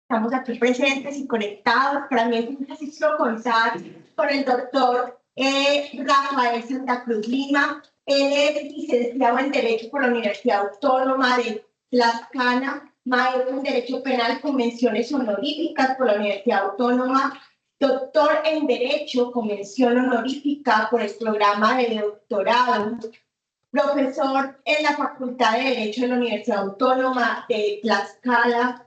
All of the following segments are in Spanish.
Estamos aquí presentes y conectados. Para mí es un placer contar con el doctor Rafael Santa Cruz Lima. Él es licenciado en Derecho por la Universidad Autónoma de Tlaxcala, maestro en Derecho Penal con menciones honoríficas por la Universidad Autónoma, doctor en Derecho con mención honorífica por el programa de doctorado, profesor en la Facultad de Derecho de la Universidad Autónoma de Tlaxcala,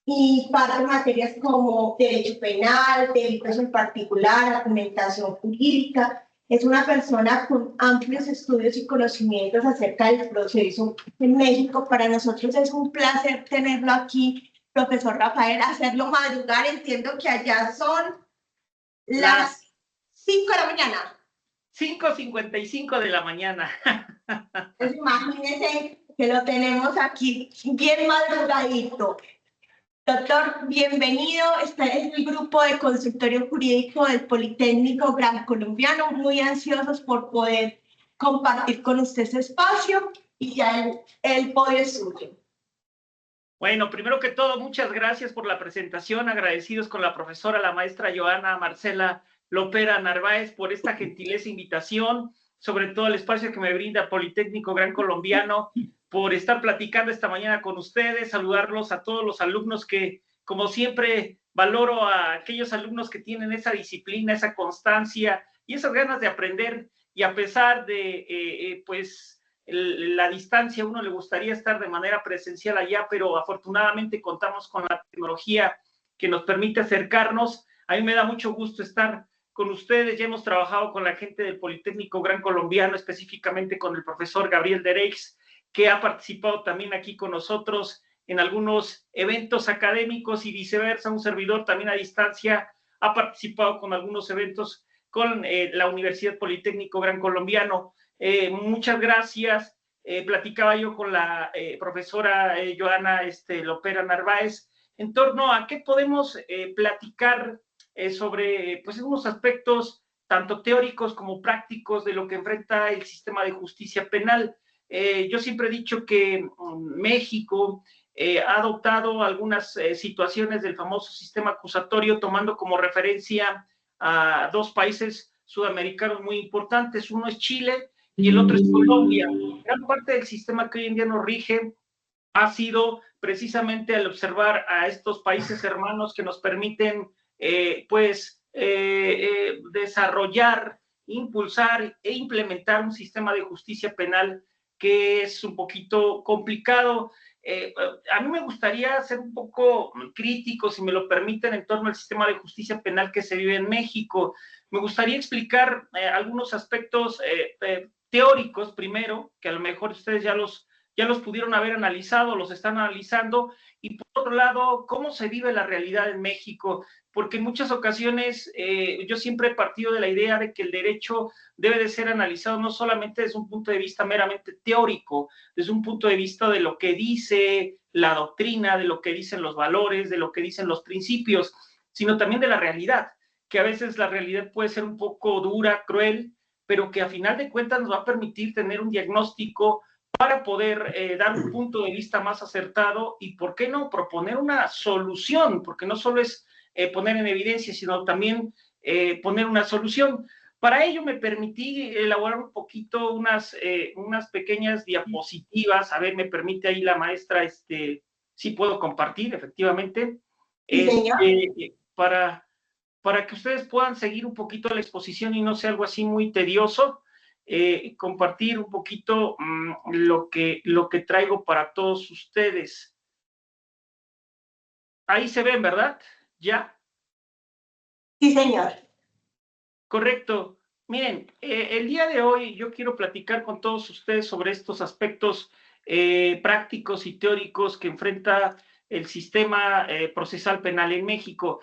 y parte materias como derecho penal, delitos en particular, argumentación jurídica. Es una persona con amplios estudios y conocimientos acerca del proceso en México. Para nosotros es un placer tenerlo aquí, profesor Rafael, hacerlo madrugar. Entiendo que allá son las 5 de la mañana. 5:55 de la mañana. Entonces, imagínense que lo tenemos aquí bien madrugadito. Doctor, bienvenido. Este es el grupo de consultorio jurídico del Politécnico Gran Colombiano, muy ansiosos por poder compartir con usted ese espacio y ya el podio es suyo. Bueno, primero que todo, muchas gracias por la presentación, agradecidos con la profesora, la maestra Joana Marcela Lopera Narváez por esta gentileza invitación, sobre todo el espacio que me brinda Politécnico Gran Colombiano, por estar platicando esta mañana con ustedes, saludarlos a todos los alumnos que, como siempre, valoro a aquellos alumnos que tienen esa disciplina, esa constancia y esas ganas de aprender, y a pesar de, la distancia, a uno le gustaría estar de manera presencial allá, pero afortunadamente contamos con la tecnología que nos permite acercarnos. A mí me da mucho gusto estar con ustedes. Ya hemos trabajado con la gente del Politécnico Gran Colombiano, específicamente con el profesor Gabriel Dereix, que ha participado también aquí con nosotros en algunos eventos académicos, y viceversa, un servidor también a distancia ha participado con algunos eventos con la Universidad Politécnico Gran Colombiano. Muchas gracias. Platicaba yo con la profesora Joana Lopera Narváez en torno a qué podemos platicar sobre pues unos aspectos tanto teóricos como prácticos de lo que enfrenta el sistema de justicia penal. Yo siempre he dicho que México ha adoptado algunas situaciones del famoso sistema acusatorio, tomando como referencia a dos países sudamericanos muy importantes. Uno es Chile y el otro es Colombia. Gran parte del sistema que hoy en día nos rige ha sido precisamente al observar a estos países hermanos que nos permiten desarrollar, impulsar e implementar un sistema de justicia penal que es un poquito complicado. A mí me gustaría ser un poco crítico, si me lo permiten, en torno al sistema de justicia penal que se vive en México. Me gustaría explicar algunos aspectos teóricos primero, que a lo mejor ustedes ya los pudieron haber analizado, los están analizando, y por otro lado, cómo se vive la realidad en México, porque en muchas ocasiones yo siempre he partido de la idea de que el derecho debe de ser analizado no solamente desde un punto de vista meramente teórico, desde un punto de vista de lo que dice la doctrina, de lo que dicen los valores, de lo que dicen los principios, sino también de la realidad, que a veces la realidad puede ser un poco dura, cruel, pero que a final de cuentas nos va a permitir tener un diagnóstico para poder dar un punto de vista más acertado y, ¿por qué no?, proponer una solución, porque no solo es poner en evidencia, sino también poner una solución. Para ello me permití elaborar un poquito unas pequeñas diapositivas. A ver, me permite ahí la maestra, sí puedo compartir, efectivamente, para que ustedes puedan seguir un poquito la exposición y no sea algo así muy tedioso. Compartir un poquito lo que traigo para todos ustedes. Ahí se ven, ¿verdad? ¿Ya? Sí, señor. Correcto. Miren, el día de hoy yo quiero platicar con todos ustedes sobre estos aspectos prácticos y teóricos que enfrenta el sistema procesal penal en México.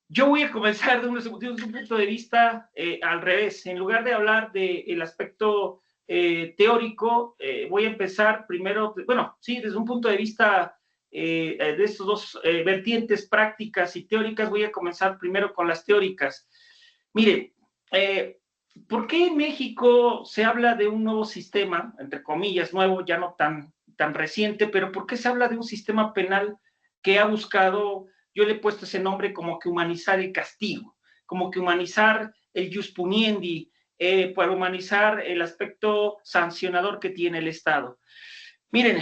Yo voy a comenzar de un punto de vista al revés. En lugar de hablar del aspecto teórico, voy a empezar primero, desde un punto de vista de estos dos vertientes prácticas y teóricas, voy a comenzar primero con las teóricas. Mire, ¿por qué en México se habla de un nuevo sistema, entre comillas, nuevo, ya no tan reciente, pero por qué se habla de un sistema penal que ha buscado yo le he puesto ese nombre como que humanizar el castigo, como que humanizar el jus puniendi, para humanizar el aspecto sancionador que tiene el Estado. Miren,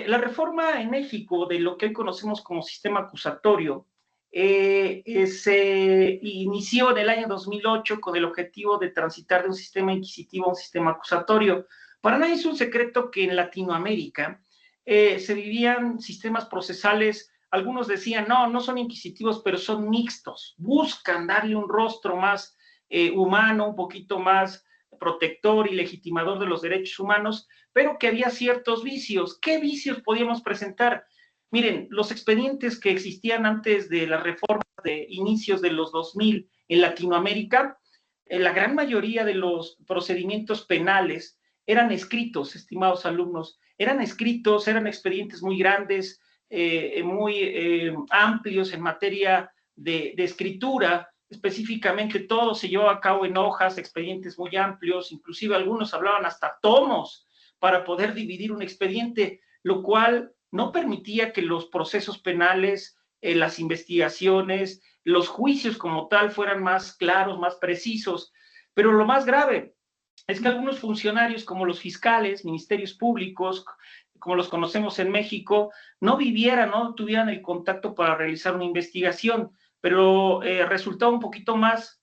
la reforma en México de lo que hoy conocemos como sistema acusatorio se inició en el año 2008 con el objetivo de transitar de un sistema inquisitivo a un sistema acusatorio. Para nadie es un secreto que en Latinoamérica se vivían sistemas procesales, algunos decían, no, no son inquisitivos, pero son mixtos, buscan darle un rostro más humano, un poquito más protector y legitimador de los derechos humanos, pero que había ciertos vicios. ¿Qué vicios podíamos presentar? Miren, los expedientes que existían antes de las reformas de inicios de los 2000 en Latinoamérica, la gran mayoría de los procedimientos penales eran escritos, estimados alumnos, eran escritos, eran expedientes muy grandes, muy amplios en materia de escritura. Específicamente todo se llevaba a cabo en hojas, expedientes muy amplios, inclusive algunos hablaban hasta tomos para poder dividir un expediente, lo cual no permitía que los procesos penales, las investigaciones, los juicios como tal fueran más claros, más precisos. Pero lo más grave es que algunos funcionarios como los fiscales, ministerios públicos, como los conocemos en México, no vivieran, no tuvieran el contacto para realizar una investigación, pero resultaba un poquito más,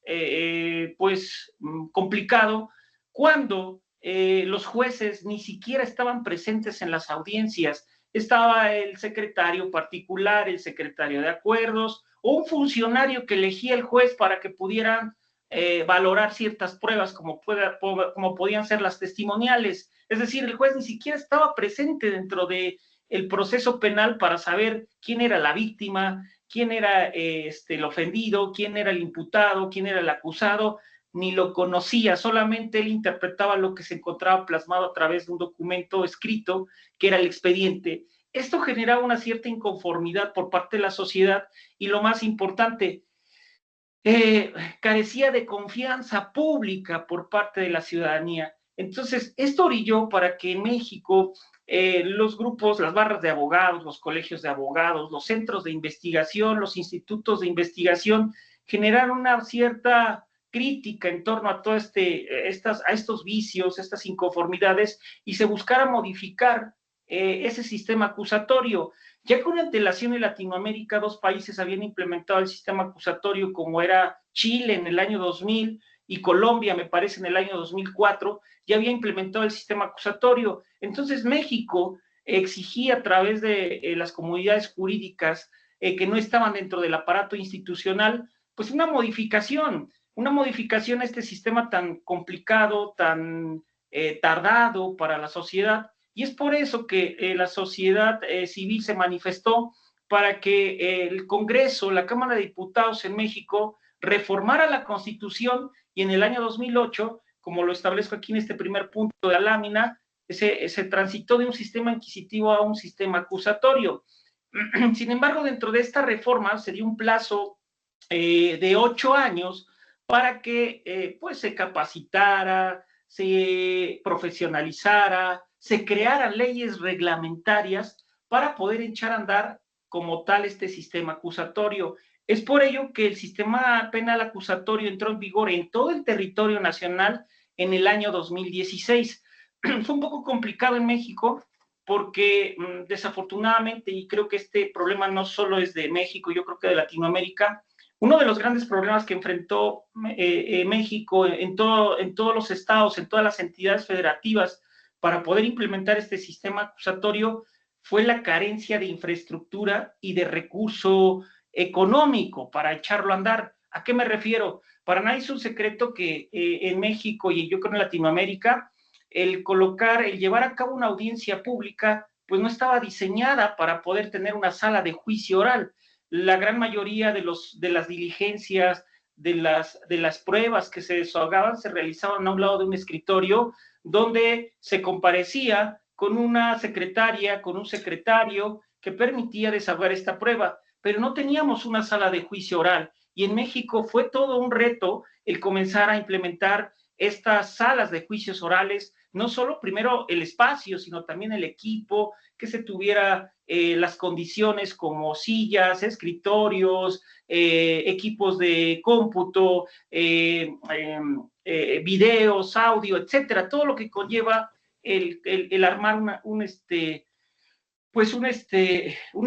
pues, complicado cuando los jueces ni siquiera estaban presentes en las audiencias. Estaba el secretario particular, el secretario de acuerdos, o un funcionario que elegía el juez para que pudieran valorar ciertas pruebas como podían ser las testimoniales. Es decir, el juez ni siquiera estaba presente dentro del proceso penal para saber quién era la víctima, quién era el ofendido, quién era el imputado, quién era el acusado, ni lo conocía, solamente él interpretaba lo que se encontraba plasmado a través de un documento escrito, que era el expediente. Esto generaba una cierta inconformidad por parte de la sociedad y, lo más importante, carecía de confianza pública por parte de la ciudadanía. Entonces, esto orilló para que en México los grupos, las barras de abogados, los colegios de abogados, los centros de investigación, los institutos de investigación, generaron una cierta crítica en torno a a estos vicios, estas inconformidades, y se buscara modificar ese sistema acusatorio. Ya con antelación en Latinoamérica, dos países habían implementado el sistema acusatorio, como era Chile en el año 2000 y Colombia, me parece, en el año 2004, ya había implementado el sistema acusatorio. Entonces México exigía a través de las comunidades jurídicas que no estaban dentro del aparato institucional, pues una modificación a este sistema tan complicado, tan tardado para la sociedad. Y es por eso que la sociedad civil se manifestó para que el Congreso, la Cámara de Diputados en México, reformara la Constitución, y en el año 2008, como lo establezco aquí en este primer punto de la lámina, se transitó de un sistema inquisitivo a un sistema acusatorio. Sin embargo, dentro de esta reforma se dio un plazo de 8 años para que pues se capacitara, se profesionalizara, se crearan leyes reglamentarias para poder echar a andar como tal este sistema acusatorio. Es por ello que el sistema penal acusatorio entró en vigor en todo el territorio nacional en el año 2016. Fue un poco complicado en México porque desafortunadamente, y creo que este problema no solo es de México, yo creo que de Latinoamérica, uno de los grandes problemas que enfrentó México en todos los estados, en todas las entidades federativas, para poder implementar este sistema acusatorio, fue la carencia de infraestructura y de recurso económico para echarlo a andar. ¿A qué me refiero? Para nadie es un secreto que en México y yo creo en Latinoamérica, el llevar a cabo una audiencia pública, pues no estaba diseñada para poder tener una sala de juicio oral. La gran mayoría de las diligencias, de las pruebas que se desahogaban, se realizaban a un lado de un escritorio donde se comparecía con una secretaria, con un secretario que permitía desahogar esta prueba, pero no teníamos una sala de juicio oral. Y en México fue todo un reto el comenzar a implementar estas salas de juicios orales no solo primero el espacio, sino también el equipo, que se tuviera las condiciones como sillas, escritorios, equipos de cómputo, videos, audio, etcétera, todo lo que conlleva el armar una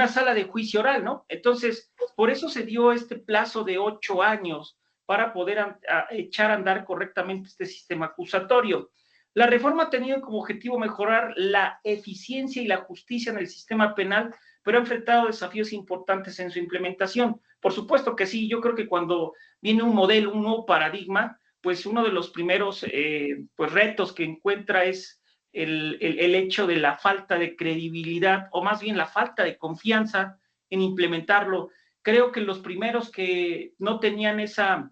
sala de juicio oral, ¿no? Entonces, por eso se dio este plazo de 8 años para poder echar a andar correctamente este sistema acusatorio. La reforma ha tenido como objetivo mejorar la eficiencia y la justicia en el sistema penal, pero ha enfrentado desafíos importantes en su implementación. Por supuesto que sí, yo creo que cuando viene un modelo, un nuevo paradigma, pues uno de los primeros retos que encuentra es el hecho de la falta de credibilidad, o más bien la falta de confianza en implementarlo. Creo que los primeros que no tenían esa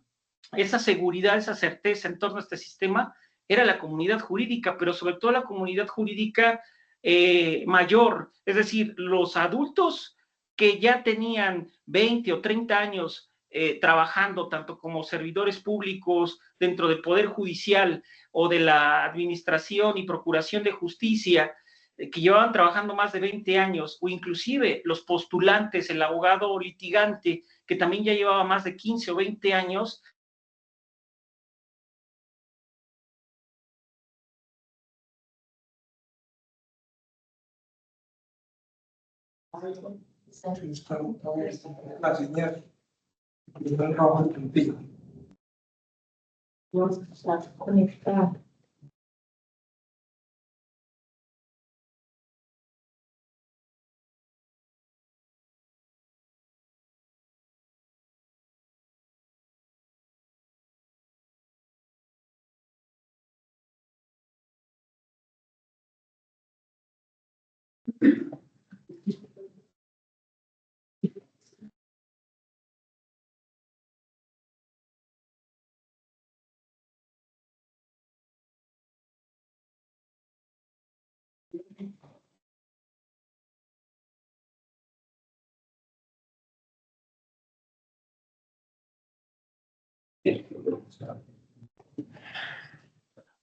seguridad, esa certeza en torno a este sistema, era la comunidad jurídica, pero sobre todo la comunidad jurídica mayor, es decir, los adultos que ya tenían 20 o 30 años trabajando tanto como servidores públicos dentro del Poder Judicial o de la Administración y Procuración de Justicia, que llevaban trabajando más de 20 años, o inclusive los postulantes, el abogado litigante, que también ya llevaba más de 15 o 20 años.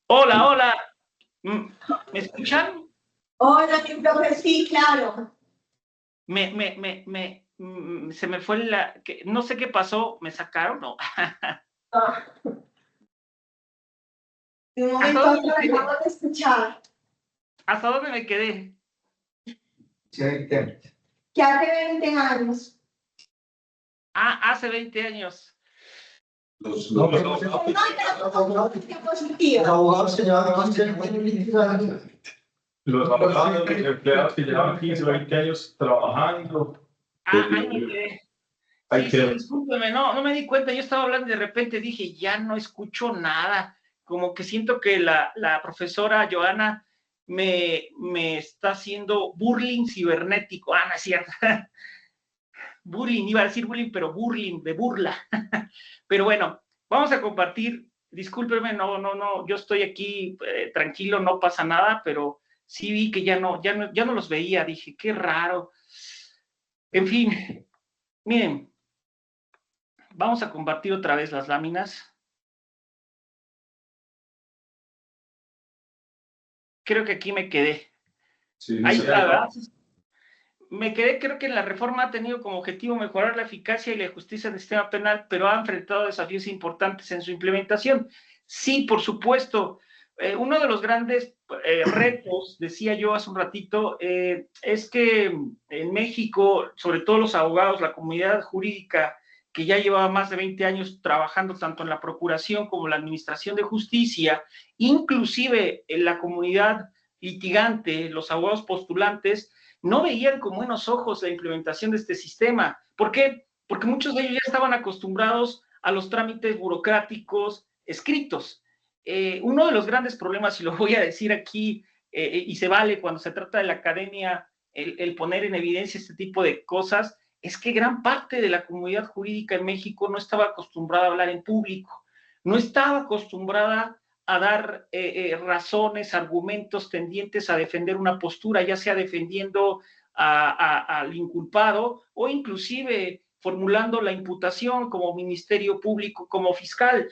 Hola, hola, ¿me escuchan? Hola, mi profe, sí, claro. Se me fue no sé qué pasó, ¿me sacaron? No. De un momento a otro dejamos de escuchar. ¿Hasta dónde me quedé? Que hace 20 años. Hace 20 años. Los abogados empleados que llevan 15 o 20 años trabajando. Ahí me quedé. Sí, discúlpeme, no me di cuenta, yo estaba hablando y de repente dije, ya no escucho nada, como que siento que la profesora Joana me está haciendo bullying cibernético. No es cierto. Bullying, iba a decir bullying, pero bullying, de burla. Pero bueno, vamos a compartir, discúlpeme, no, yo estoy aquí tranquilo, no pasa nada, pero sí vi que ya no los veía, dije, qué raro. En fin, miren, vamos a compartir otra vez las láminas. Creo que aquí me quedé. Sí, ahí está, ¿verdad? Me quedé, creo que la reforma ha tenido como objetivo mejorar la eficacia y la justicia del sistema penal, pero ha enfrentado desafíos importantes en su implementación. Sí, por supuesto. Uno de los grandes retos, decía yo hace un ratito, es que en México, sobre todo los abogados, la comunidad jurídica, que ya llevaba más de 20 años trabajando tanto en la procuración como en la administración de justicia, inclusive en la comunidad litigante, los abogados postulantes, no veían con buenos ojos la implementación de este sistema. ¿Por qué? Porque muchos de ellos ya estaban acostumbrados a los trámites burocráticos escritos. Uno de los grandes problemas, y lo voy a decir aquí, y se vale cuando se trata de la academia el poner en evidencia este tipo de cosas, es que gran parte de la comunidad jurídica en México no estaba acostumbrada a hablar en público, no estaba acostumbrada a dar razones, argumentos tendientes a defender una postura, ya sea defendiendo al inculpado o inclusive formulando la imputación como ministerio público, como fiscal.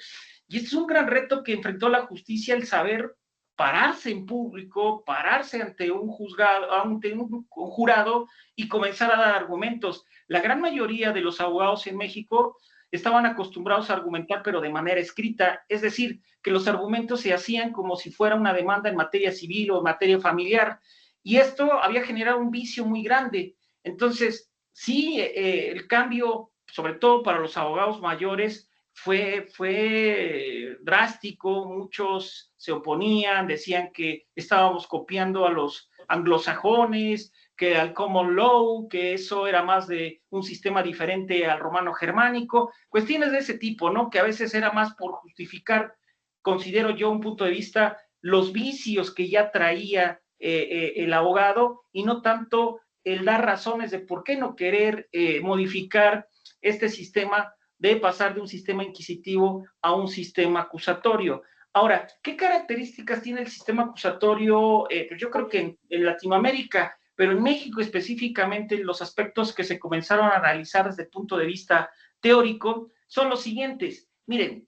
Y este es un gran reto que enfrentó la justicia, el saber pararse en público, pararse ante un juzgado, ante un jurado y comenzar a dar argumentos. La gran mayoría de los abogados en México estaban acostumbrados a argumentar, pero de manera escrita, es decir, que los argumentos se hacían como si fuera una demanda en materia civil o en materia familiar, y esto había generado un vicio muy grande. Entonces, sí, el cambio, sobre todo para los abogados mayores, fue drástico. Muchos se oponían, decían que estábamos copiando a los anglosajones, que al common law, que eso era más de un sistema diferente al romano germánico, cuestiones de ese tipo, ¿no? Que a veces era más por justificar, considero yo, un punto de vista, los vicios que ya traía el abogado, y no tanto el dar razones de por qué no querer modificar este sistema, de pasar de un sistema inquisitivo a un sistema acusatorio. Ahora, ¿qué características tiene el sistema acusatorio? Pues yo creo que en Latinoamérica, pero en México específicamente, los aspectos que se comenzaron a analizar desde el punto de vista teórico son los siguientes. Miren,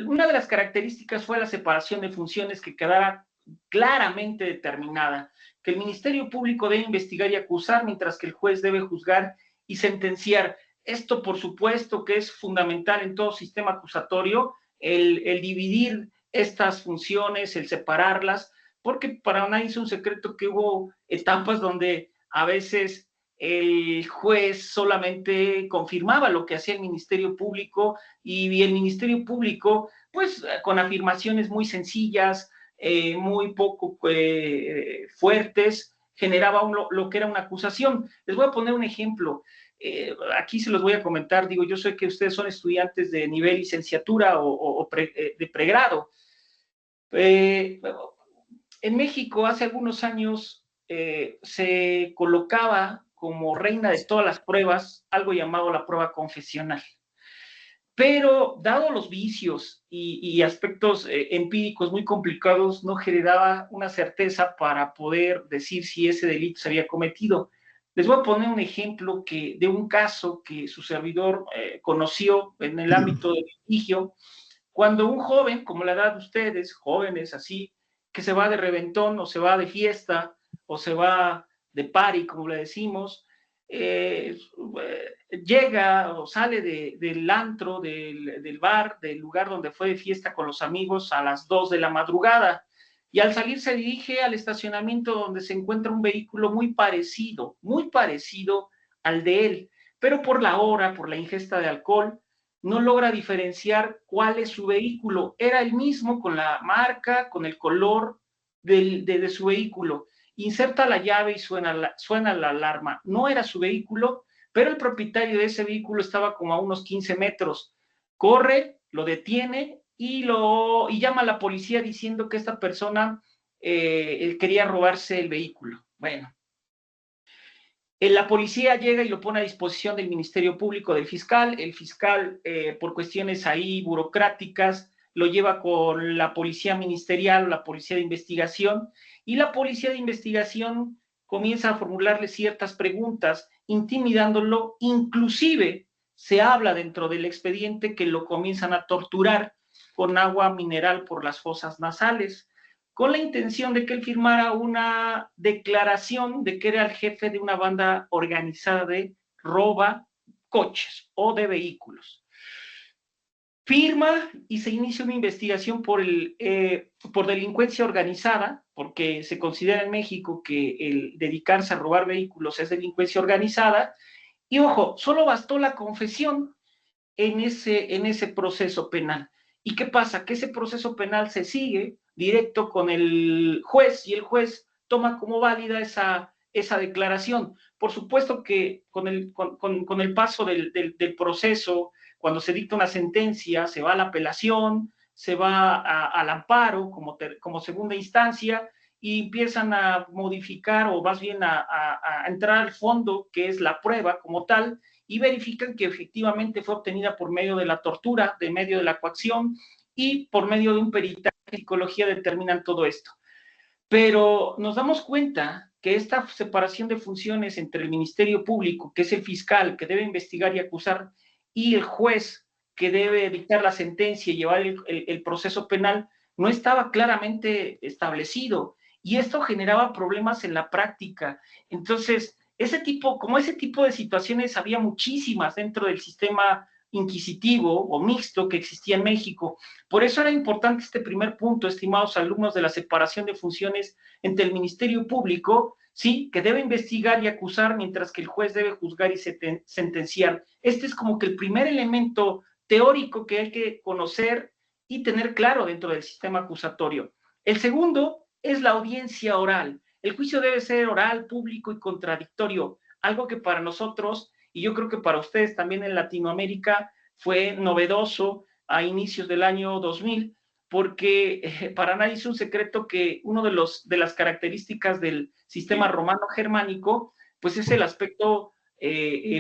una de las características fue la separación de funciones, que quedara claramente determinada, que el Ministerio Público debe investigar y acusar, mientras que el juez debe juzgar y sentenciar. Esto, por supuesto, que es fundamental en todo sistema acusatorio, el dividir estas funciones, el separarlas, porque para nadie es un secreto que hubo etapas donde a veces el juez solamente confirmaba lo que hacía el Ministerio Público, y el Ministerio Público, pues con afirmaciones muy sencillas, muy poco fuertes, generaba lo que era una acusación. Les voy a poner un ejemplo. Aquí se los voy a comentar. Digo, yo sé que ustedes son estudiantes de nivel licenciatura o de pregrado. En México hace algunos años se colocaba como reina de todas las pruebas algo llamado la prueba confesional. Pero, dado los vicios y aspectos empíricos muy complicados, no generaba una certeza para poder decir si ese delito se había cometido. Les voy a poner un ejemplo de un caso que su servidor conoció en el ámbito del litigio, cuando un joven, como la edad de ustedes, jóvenes así, que se va de reventón, o se va de fiesta, o se va de party, como le decimos, llega o sale del antro, del bar, del lugar donde fue de fiesta con los amigos a las 2 de la madrugada, y al salir se dirige al estacionamiento, donde se encuentra un vehículo muy parecido al de él, pero por la hora, por la ingesta de alcohol, no logra diferenciar cuál es su vehículo. Era el mismo, con la marca, con el color de su vehículo. Inserta la llave y suena la alarma. No era su vehículo, pero el propietario de ese vehículo estaba como a unos 15 metros. Corre, lo detiene y llama a la policía diciendo que esta persona quería robarse el vehículo. Bueno, la policía llega y lo pone a disposición del Ministerio Público, del fiscal. El fiscal, por cuestiones ahí burocráticas, lo lleva con la policía ministerial, la policía de investigación, y la policía de investigación comienza a formularle ciertas preguntas, intimidándolo. Inclusive se habla dentro del expediente que lo comienzan a torturar con agua mineral por las fosas nasales, con la intención de que él firmara una declaración de que era el jefe de una banda organizada de roba coches o de vehículos. Firma y se inicia una investigación por delincuencia organizada, porque se considera en México que el dedicarse a robar vehículos es delincuencia organizada. Y ojo, solo bastó la confesión en ese proceso penal. ¿Y qué pasa? Que ese proceso penal se sigue directo con el juez, y el juez toma como válida esa declaración. Por supuesto que con el paso del proceso, cuando se dicta una sentencia, se va a la apelación, se va al amparo como segunda instancia, y empiezan a modificar, o más bien a entrar al fondo, que es la prueba como tal, y verifican que efectivamente fue obtenida por medio de la tortura, de medio de la coacción, y por medio de un peritaje de psicología determinan todo esto. Pero nos damos cuenta que esta separación de funciones entre el Ministerio Público, que es el fiscal, que debe investigar y acusar, y el juez, que debe dictar la sentencia y llevar el proceso penal, no estaba claramente establecido y esto generaba problemas en la práctica. Entonces, ese tipo de situaciones había muchísimas dentro del sistema inquisitivo o mixto que existía en México. Por eso era importante este primer punto, estimados alumnos, de la separación de funciones entre el Ministerio Público, sí, que debe investigar y acusar, mientras que el juez debe juzgar y sentenciar. Este es como que el primer elemento teórico que hay que conocer y tener claro dentro del sistema acusatorio. El segundo es la audiencia oral. El juicio debe ser oral, público y contradictorio, algo que para nosotros, y yo creo que para ustedes también en Latinoamérica, fue novedoso a inicios del año 2000, porque para nadie es un secreto que una de las características del sistema romano-germánico, pues es el aspecto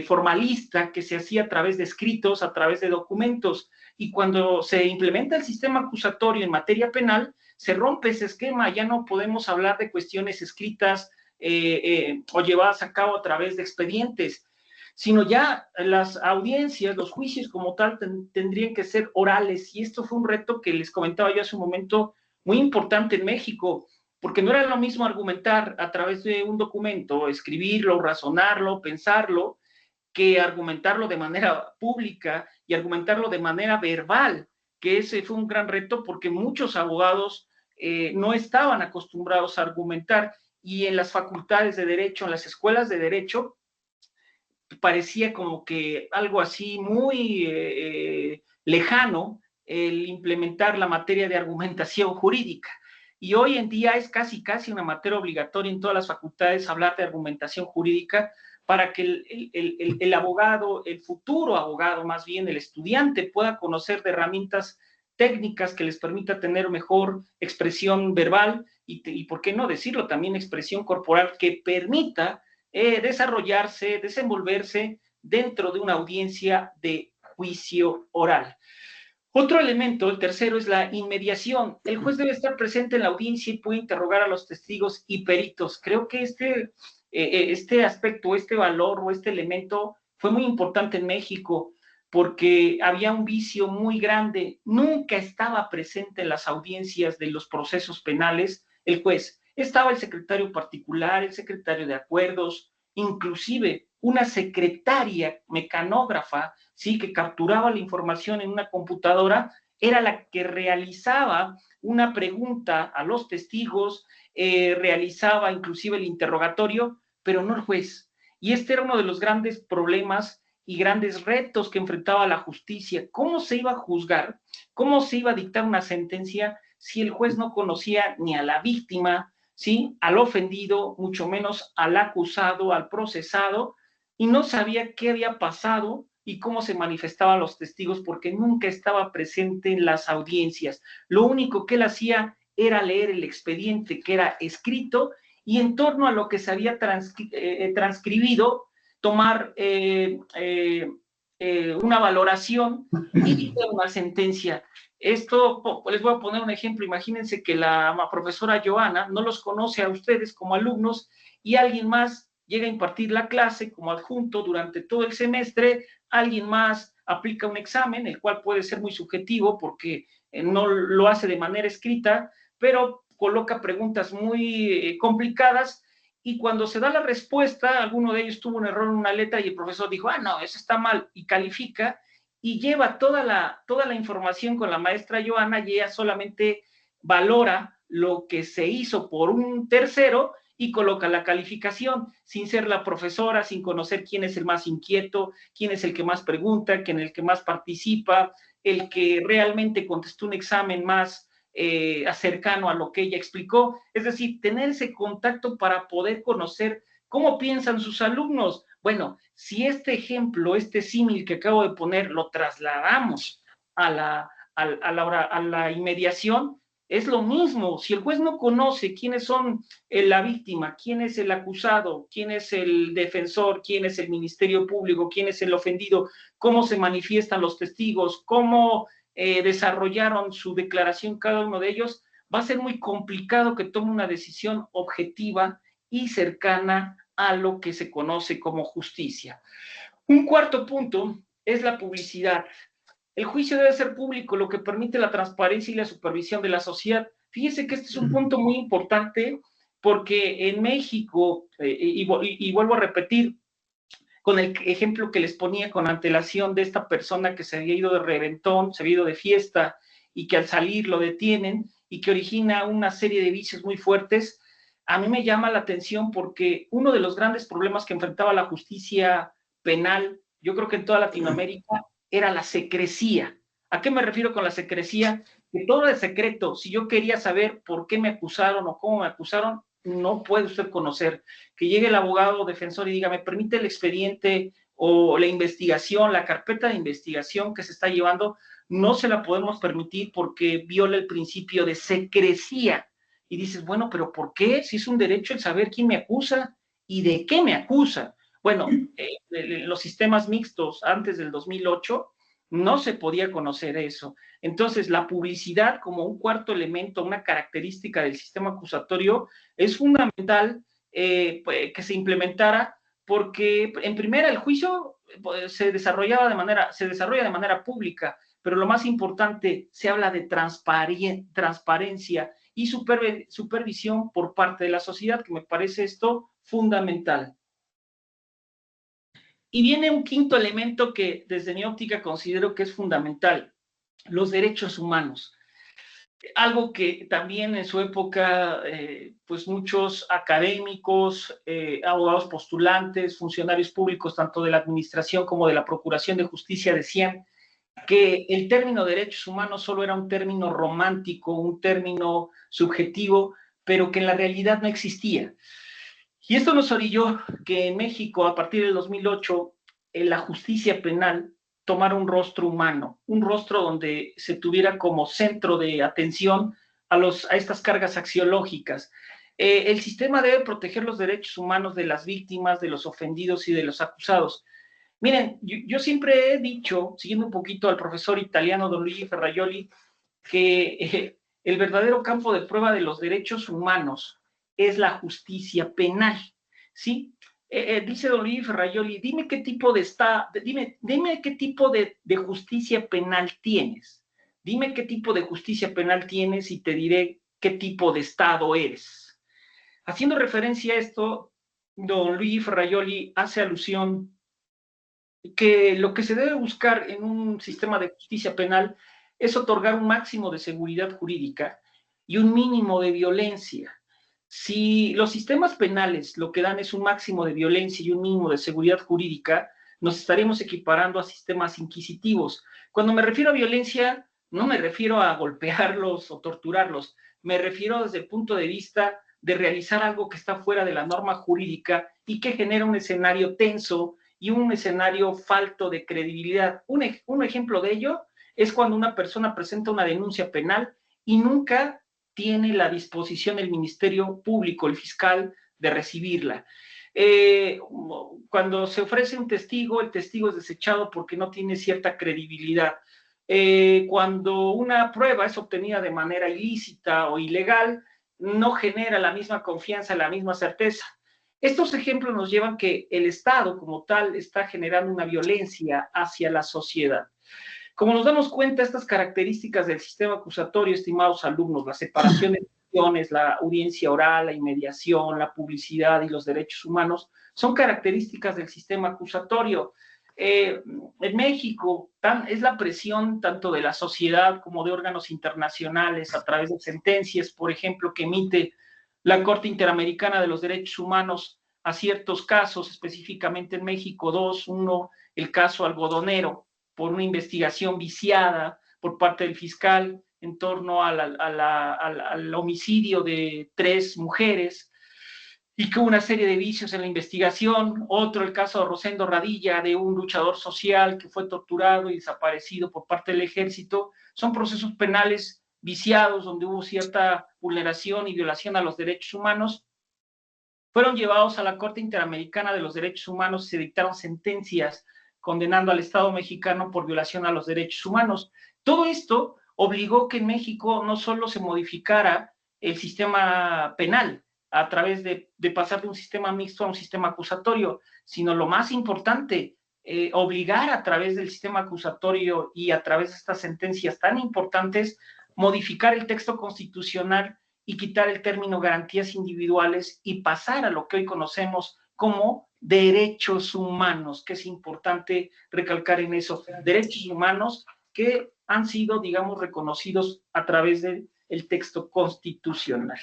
formalista que se hacía a través de escritos, a través de documentos, y cuando se implementa el sistema acusatorio en materia penal, se rompe ese esquema, ya no podemos hablar de cuestiones escritas o llevadas a cabo a través de expedientes, sino ya las audiencias, los juicios como tal tendrían que ser orales, y esto fue un reto que les comentaba yo hace un momento muy importante en México, porque no era lo mismo argumentar a través de un documento, escribirlo, razonarlo, pensarlo, que argumentarlo de manera pública y argumentarlo de manera verbal, que ese fue un gran reto porque muchos abogados no estaban acostumbrados a argumentar, y en las facultades de Derecho, en las escuelas de Derecho, parecía como que algo así muy lejano el implementar la materia de argumentación jurídica. Y hoy en día es casi una materia obligatoria en todas las facultades hablar de argumentación jurídica para que el abogado, el futuro abogado más bien, el estudiante, pueda conocer de herramientas técnicas que les permita tener mejor expresión verbal y por qué no decirlo, también expresión corporal que permita desarrollarse, desenvolverse dentro de una audiencia de juicio oral. Otro elemento, el tercero, es la inmediación. El juez debe estar presente en la audiencia y puede interrogar a los testigos y peritos. Creo que este aspecto, este valor o este elemento fue muy importante en México porque había un vicio muy grande. Nunca estaba presente en las audiencias de los procesos penales el juez. Estaba el secretario particular, el secretario de acuerdos, inclusive una secretaria mecanógrafa, sí, que capturaba la información en una computadora, era la que realizaba una pregunta a los testigos, realizaba inclusive el interrogatorio, pero no el juez. Y este era uno de los grandes problemas y grandes retos que enfrentaba la justicia. ¿Cómo se iba a juzgar? ¿Cómo se iba a dictar una sentencia si el juez no conocía ni a la víctima, ¿sí?, al ofendido, mucho menos al acusado, al procesado, y no sabía qué había pasado y cómo se manifestaban los testigos porque nunca estaba presente en las audiencias? Lo único que él hacía era leer el expediente que era escrito y en torno a lo que se había transcribido, tomar una valoración y dictar una sentencia. Esto, les voy a poner un ejemplo. Imagínense que la profesora Joana no los conoce a ustedes como alumnos y alguien más llega a impartir la clase como adjunto durante todo el semestre, alguien más aplica un examen, el cual puede ser muy subjetivo porque no lo hace de manera escrita, pero coloca preguntas muy complicadas, y cuando se da la respuesta, alguno de ellos tuvo un error en una letra y el profesor dijo, no, eso está mal, y califica, y lleva toda la información con la maestra Joana, y ella solamente valora lo que se hizo por un tercero y coloca la calificación, sin ser la profesora, sin conocer quién es el más inquieto, quién es el que más pregunta, quién es el que más participa, el que realmente contestó un examen más cercano a lo que ella explicó. Es decir, tener ese contacto para poder conocer cómo piensan sus alumnos. Bueno, si este ejemplo, este símil que acabo de poner, lo trasladamos a la inmediación, es lo mismo. Si el juez no conoce quiénes son la víctima, quién es el acusado, quién es el defensor, quién es el Ministerio Público, quién es el ofendido, cómo se manifiestan los testigos, cómo desarrollaron su declaración cada uno de ellos, va a ser muy complicado que tome una decisión objetiva y cercana a lo que se conoce como justicia. Un cuarto punto es la publicidad. El juicio debe ser público, lo que permite la transparencia y la supervisión de la sociedad. Fíjese que este es un punto muy importante porque en México, y vuelvo a repetir, con el ejemplo que les ponía con antelación de esta persona que se había ido de reventón, se había ido de fiesta y que al salir lo detienen y que origina una serie de vicios muy fuertes, a mí me llama la atención porque uno de los grandes problemas que enfrentaba la justicia penal, yo creo que en toda Latinoamérica, era la secrecía. ¿A qué me refiero con la secrecía? Que todo es secreto. Si yo quería saber por qué me acusaron o cómo me acusaron, no puede usted conocer. Que llegue el abogado defensor y diga, me permite el expediente o la investigación, la carpeta de investigación que se está llevando, no se la podemos permitir porque viola el principio de secrecía. Y dices, bueno, pero ¿por qué? Si es un derecho el saber quién me acusa y de qué me acusa. Bueno, los sistemas mixtos antes del 2008 no se podía conocer eso. Entonces, la publicidad como un cuarto elemento, una característica del sistema acusatorio, es fundamental que se implementara porque, en primera, el juicio se desarrolla de manera pública, pero lo más importante, se habla de transparencia y supervisión por parte de la sociedad, que me parece esto fundamental. Y viene un quinto elemento que desde mi óptica considero que es fundamental, los derechos humanos. Algo que también en su época, pues muchos académicos, abogados postulantes, funcionarios públicos, tanto de la administración como de la Procuración de Justicia, decían que el término derechos humanos solo era un término romántico, un término subjetivo, pero que en la realidad no existía. Y esto nos orilló que en México, a partir del 2008, la justicia penal tomara un rostro humano, un rostro donde se tuviera como centro de atención a estas cargas axiológicas. El sistema debe proteger los derechos humanos de las víctimas, de los ofendidos y de los acusados. Miren, yo siempre he dicho, siguiendo un poquito al profesor italiano Don Luigi Ferrajoli, que el verdadero campo de prueba de los derechos humanos es la justicia penal, ¿sí? Dice Don Luigi Ferrajoli, dime qué tipo de justicia penal tienes. Dime qué tipo de justicia penal tienes y te diré qué tipo de Estado eres. Haciendo referencia a esto, Don Luigi Ferrajoli hace alusión que lo que se debe buscar en un sistema de justicia penal es otorgar un máximo de seguridad jurídica y un mínimo de violencia. Si los sistemas penales lo que dan es un máximo de violencia y un mínimo de seguridad jurídica, nos estaremos equiparando a sistemas inquisitivos. Cuando me refiero a violencia, no me refiero a golpearlos o torturarlos, me refiero desde el punto de vista de realizar algo que está fuera de la norma jurídica y que genera un escenario tenso y un escenario falto de credibilidad. Un ejemplo de ello es cuando una persona presenta una denuncia penal y nunca tiene la disposición el Ministerio Público, el fiscal, de recibirla. Cuando se ofrece un testigo, el testigo es desechado porque no tiene cierta credibilidad. Cuando una prueba es obtenida de manera ilícita o ilegal, no genera la misma confianza, la misma certeza. Estos ejemplos nos llevan que el Estado como tal está generando una violencia hacia la sociedad. Como nos damos cuenta, estas características del sistema acusatorio, estimados alumnos, la separación de funciones, la audiencia oral, la inmediación, la publicidad y los derechos humanos, son características del sistema acusatorio. En México es la presión tanto de la sociedad como de órganos internacionales a través de sentencias, por ejemplo, que emite la Corte Interamericana de los Derechos Humanos a ciertos casos, específicamente en México, uno, el caso algodonero, por una investigación viciada por parte del fiscal en torno al homicidio de 3 mujeres y que hubo una serie de vicios en la investigación. Otro, el caso de Rosendo Radilla, de un luchador social que fue torturado y desaparecido por parte del ejército. Son procesos penales viciados donde hubo cierta vulneración y violación a los derechos humanos. Fueron llevados a la Corte Interamericana de los Derechos Humanos y se dictaron sentencias condenando al Estado mexicano por violación a los derechos humanos. Todo esto obligó que en México no solo se modificara el sistema penal a través de pasar de un sistema mixto a un sistema acusatorio, sino lo más importante, obligar a través del sistema acusatorio y a través de estas sentencias tan importantes, modificar el texto constitucional y quitar el término garantías individuales y pasar a lo que hoy conocemos como derechos humanos, que es importante recalcar en eso, derechos humanos que han sido, digamos, reconocidos a través del texto constitucional.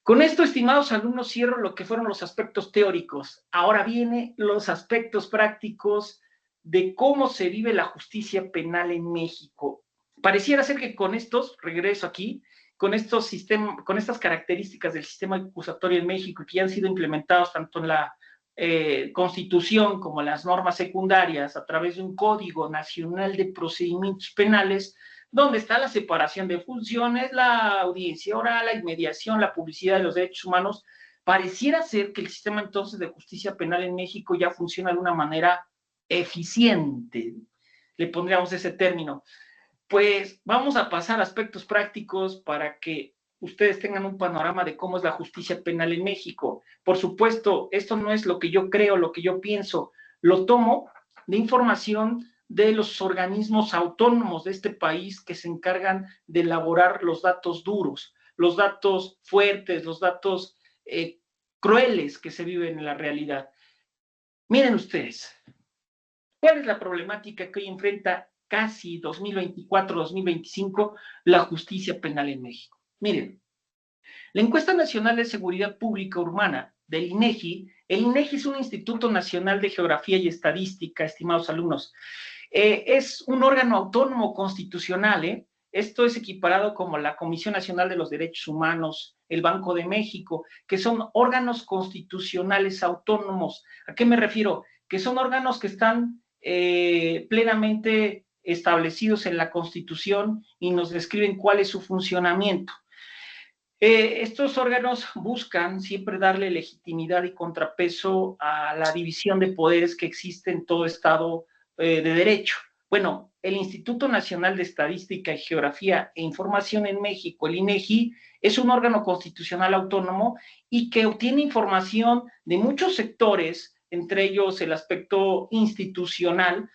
Con esto, estimados alumnos, cierro lo que fueron los aspectos teóricos. Ahora vienen los aspectos prácticos de cómo se vive la justicia penal en México. Pareciera ser que con estos, regreso aquí, con estas características del sistema acusatorio en México que ya han sido implementados tanto en la Constitución como en las normas secundarias a través de un Código Nacional de Procedimientos Penales, donde está la separación de funciones, la audiencia oral, la inmediación, la publicidad de los derechos humanos, pareciera ser que el sistema entonces de justicia penal en México ya funciona de una manera eficiente, le pondríamos ese término. Pues vamos a pasar a aspectos prácticos para que ustedes tengan un panorama de cómo es la justicia penal en México. Por supuesto, esto no es lo que yo creo, lo que yo pienso, lo tomo de información de los organismos autónomos de este país que se encargan de elaborar los datos duros, los datos fuertes, los datos crueles que se viven en la realidad. Miren ustedes, ¿cuál es la problemática que hoy enfrenta casi 2024-2025 la justicia penal en México? Miren, la Encuesta Nacional de Seguridad Pública Urbana del INEGI, el INEGI es un Instituto Nacional de Geografía y Estadística, estimados alumnos, es un órgano autónomo constitucional, esto es equiparado como la Comisión Nacional de los Derechos Humanos, el Banco de México, que son órganos constitucionales autónomos. ¿A qué me refiero? Que son órganos que están plenamente establecidos en la Constitución y nos describen cuál es su funcionamiento. Estos órganos buscan siempre darle legitimidad y contrapeso a la división de poderes que existe en todo Estado de derecho. Bueno, el Instituto Nacional de Estadística y Geografía e Información en México, el INEGI, es un órgano constitucional autónomo y que obtiene información de muchos sectores, entre ellos el aspecto institucional,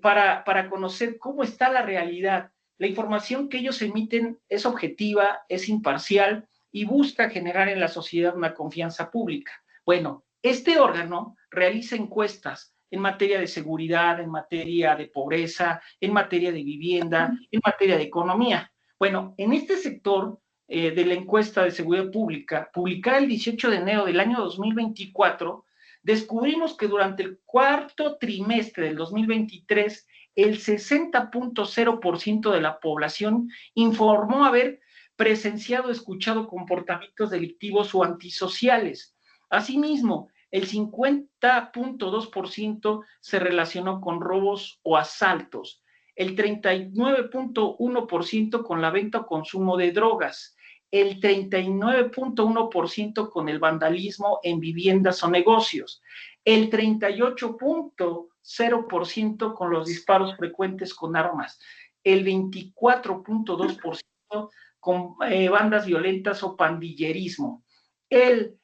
para conocer cómo está la realidad. La información que ellos emiten es objetiva, es imparcial y busca generar en la sociedad una confianza pública. Bueno, este órgano realiza encuestas en materia de seguridad, en materia de pobreza, en materia de vivienda, en materia de economía. Bueno, en este sector de la encuesta de seguridad pública, publicada el 18 de enero del año 2024, descubrimos que durante el cuarto trimestre del 2023, el 60.0% de la población informó haber presenciado o escuchado comportamientos delictivos o antisociales. Asimismo, el 50.2% se relacionó con robos o asaltos, el 39.1% con la venta o consumo de drogas, el 39.1% con el vandalismo en viviendas o negocios, el 38.0% con los disparos frecuentes con armas, el 24.2% con bandas violentas o pandillerismo, el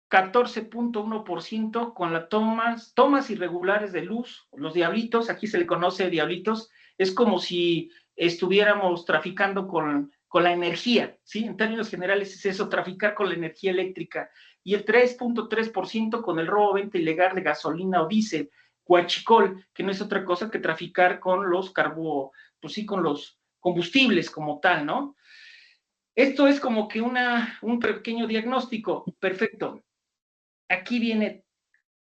14.1% con las tomas irregulares de luz, los diablitos, aquí se le conoce diablitos, es como si estuviéramos traficando con la energía, ¿sí? En términos generales es eso, traficar con la energía eléctrica, y el 3.3% con el robo o venta ilegal de gasolina o diésel, huachicol, que no es otra cosa que traficar con los con los combustibles como tal, ¿no? Esto es como que un pequeño diagnóstico, perfecto. Aquí viene,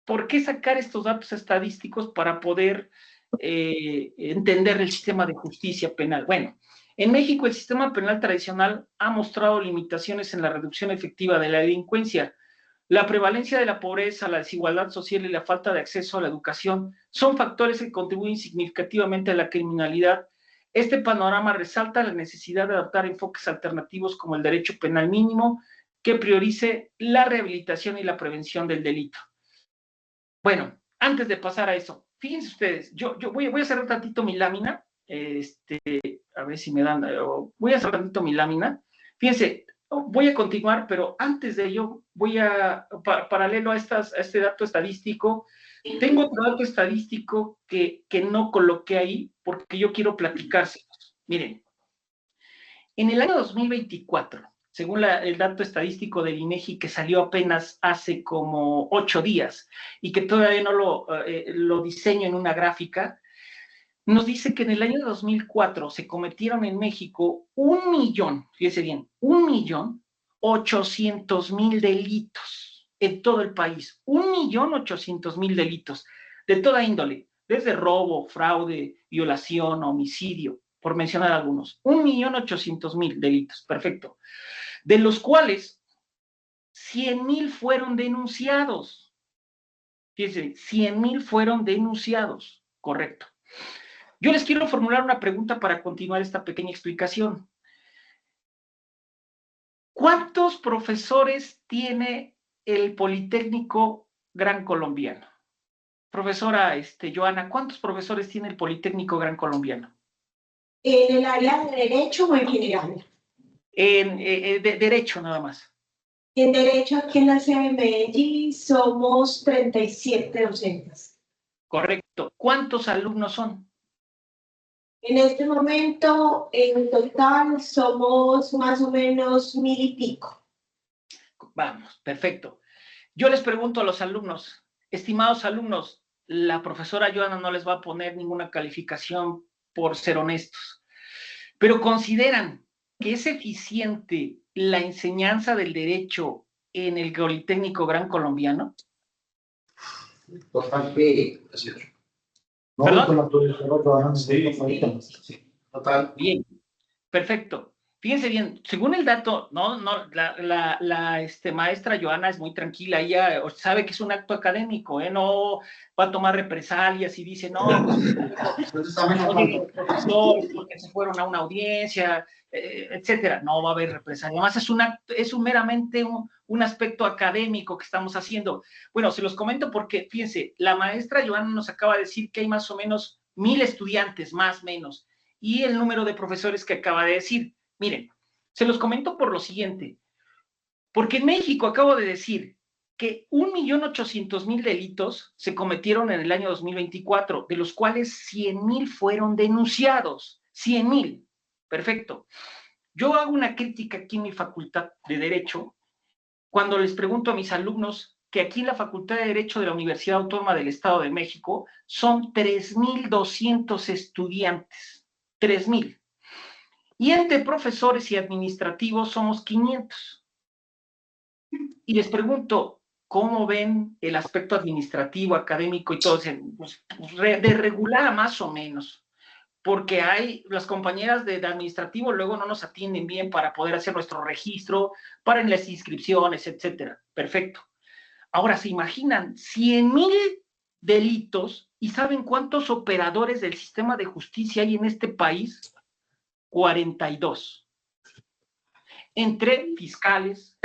¿por qué sacar estos datos estadísticos para poder entender el sistema de justicia penal? Bueno, en México el sistema penal tradicional ha mostrado limitaciones en la reducción efectiva de la delincuencia. La prevalencia de la pobreza, la desigualdad social y la falta de acceso a la educación son factores que contribuyen significativamente a la criminalidad. Este panorama resalta la necesidad de adoptar enfoques alternativos como el derecho penal mínimo, que priorice la rehabilitación y la prevención del delito. Bueno, antes de pasar a eso, fíjense ustedes, yo voy a cerrar tantito mi lámina, a ver si me dan, voy a cerrar tantito mi lámina, fíjense, voy a continuar, pero antes de ello, paralelo a este dato estadístico, Tengo otro dato estadístico que no coloqué ahí porque yo quiero platicárselos. Miren, en el año 2024, según el dato estadístico del INEGI que salió apenas hace como 8 días y que todavía no lo diseño en una gráfica, nos dice que en el año 2004 se cometieron en México 1.000.000, fíjese bien, 1.800.000 delitos en todo el país. 1.800.000 delitos de toda índole, desde robo, fraude, violación, homicidio, por mencionar algunos. 1.800.000 delitos, perfecto. De los cuales 100.000 fueron denunciados. Fíjense, 100.000 fueron denunciados, correcto. Yo les quiero formular una pregunta para continuar esta pequeña explicación. ¿Cuántos profesores tiene el Politécnico Gran Colombiano? Profesora Joana, ¿cuántos profesores tiene el Politécnico Gran Colombiano? ¿En el área de Derecho o en general? De Derecho nada más. En Derecho, aquí en la sede de Medellín, somos 37 docentes. Correcto. ¿Cuántos alumnos son? En este momento, en total, somos más o menos 1.000 y pico. Vamos, perfecto. Yo les pregunto a los alumnos, estimados alumnos, la profesora Joana no les va a poner ninguna calificación por ser honestos, pero ¿consideran que es eficiente la enseñanza del derecho en el Politécnico Gran Colombiano? Totalmente. ¿Perdón? Sí, total. Bien, perfecto. Fíjense bien, según el dato, la maestra Joana es muy tranquila, ella sabe que es un acto académico, no va a tomar represalias y dice, no, pues, oye, profesores, porque se fueron a una audiencia, etcétera. No va a haber represalia. Además, es meramente un aspecto académico que estamos haciendo. Bueno, se los comento porque, fíjense, la maestra Joana nos acaba de decir que hay más o menos 1.000 estudiantes, más o menos, y el número de profesores que acaba de decir. Miren, se los comento por lo siguiente, porque en México acabo de decir que 1.800.000 delitos se cometieron en el año 2024, de los cuales 100.000 fueron denunciados. 100.000. Perfecto. Yo hago una crítica aquí en mi facultad de Derecho cuando les pregunto a mis alumnos que aquí en la Facultad de Derecho de la Universidad Autónoma del Estado de México son 3.200 estudiantes. 3.000. Y entre profesores y administrativos somos 500. Y les pregunto, ¿cómo ven el aspecto administrativo, académico y todo? Pues, de regular a más o menos, porque las compañeras de administrativo luego no nos atienden bien para poder hacer nuestro registro, para en las inscripciones, etcétera. Perfecto. Ahora, ¿se imaginan 100.000 delitos y saben cuántos operadores del sistema de justicia hay en este país? 42. Entre fiscales,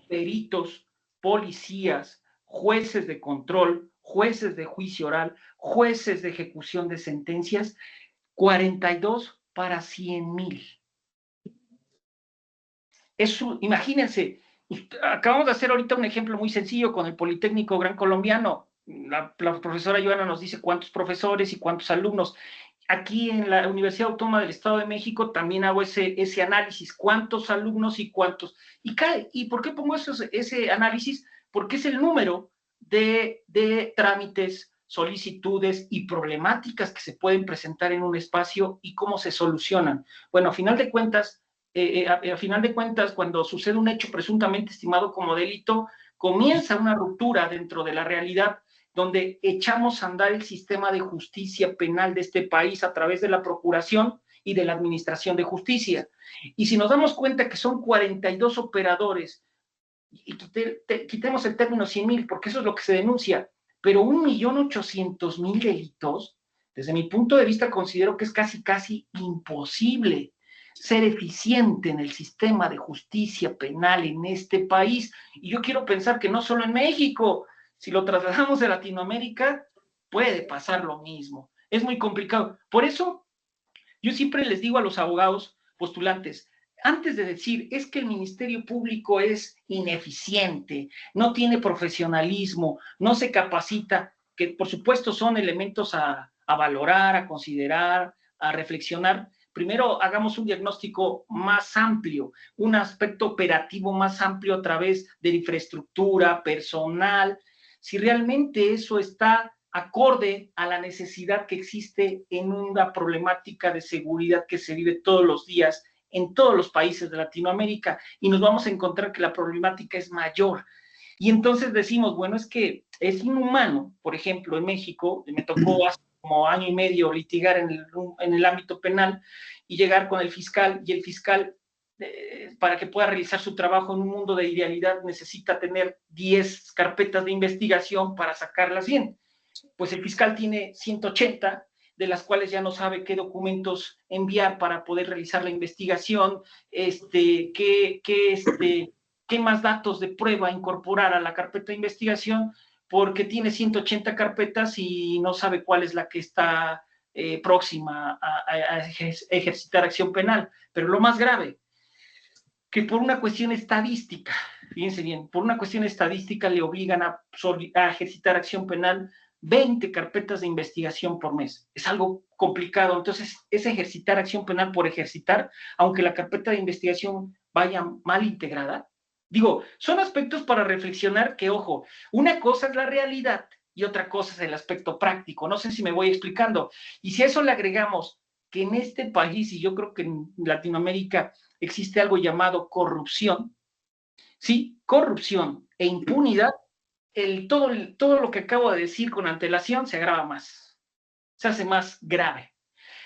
peritos, policías, jueces de control, jueces de juicio oral, jueces de ejecución de sentencias, 42 para 100.000. Imagínense, acabamos de hacer ahorita un ejemplo muy sencillo con el Politécnico Gran Colombiano. La profesora Joana nos dice cuántos profesores y cuántos alumnos. Aquí en la Universidad Autónoma del Estado de México también hago ese análisis, cuántos alumnos y cuántos. ¿Y por qué pongo ese análisis? Porque es el número de trámites, solicitudes y problemáticas que se pueden presentar en un espacio y cómo se solucionan. Bueno, a final de cuentas, cuando sucede un hecho presuntamente estimado como delito, comienza una ruptura dentro de la realidad donde echamos a andar el sistema de justicia penal de este país a través de la procuración y de la administración de justicia. Y si nos damos cuenta que son 42 operadores, y quitemos el término 100.000, porque eso es lo que se denuncia, pero 1.800.000 delitos, desde mi punto de vista considero que es casi imposible ser eficiente en el sistema de justicia penal en este país. Y yo quiero pensar que no solo en México, si lo trasladamos de Latinoamérica, puede pasar lo mismo. Es muy complicado. Por eso, yo siempre les digo a los abogados postulantes, antes de decir, es que el Ministerio Público es ineficiente, no tiene profesionalismo, no se capacita, que por supuesto son elementos a valorar, a considerar, a reflexionar. Primero hagamos un diagnóstico más amplio, un aspecto operativo más amplio a través de infraestructura, personal, si realmente eso está acorde a la necesidad que existe en una problemática de seguridad que se vive todos los días en todos los países de Latinoamérica, y nos vamos a encontrar que la problemática es mayor. Y entonces decimos, bueno, es que es inhumano, por ejemplo, en México, me tocó hace como año y medio litigar en el ámbito penal y llegar con el fiscal, y el fiscal, para que pueda realizar su trabajo en un mundo de idealidad, necesita tener 10 carpetas de investigación para sacarlas bien. Pues el fiscal tiene 180, de las cuales ya no sabe qué documentos enviar para poder realizar la investigación, qué más datos de prueba incorporar a la carpeta de investigación, porque tiene 180 carpetas y no sabe cuál es la que está próxima a ejercitar acción penal. Pero lo más grave, que por una cuestión estadística, fíjense bien, por una cuestión estadística le obligan a ejercitar acción penal 20 carpetas de investigación por mes. Es algo complicado. Entonces, es ejercitar acción penal por ejercitar, aunque la carpeta de investigación vaya mal integrada. Digo, son aspectos para reflexionar que, ojo, una cosa es la realidad y otra cosa es el aspecto práctico. No sé si me voy explicando. Y si a eso le agregamos que en este país, y yo creo que en Latinoamérica, existe algo llamado corrupción, ¿sí? Corrupción e impunidad, todo lo que acabo de decir con antelación se agrava más, se hace más grave.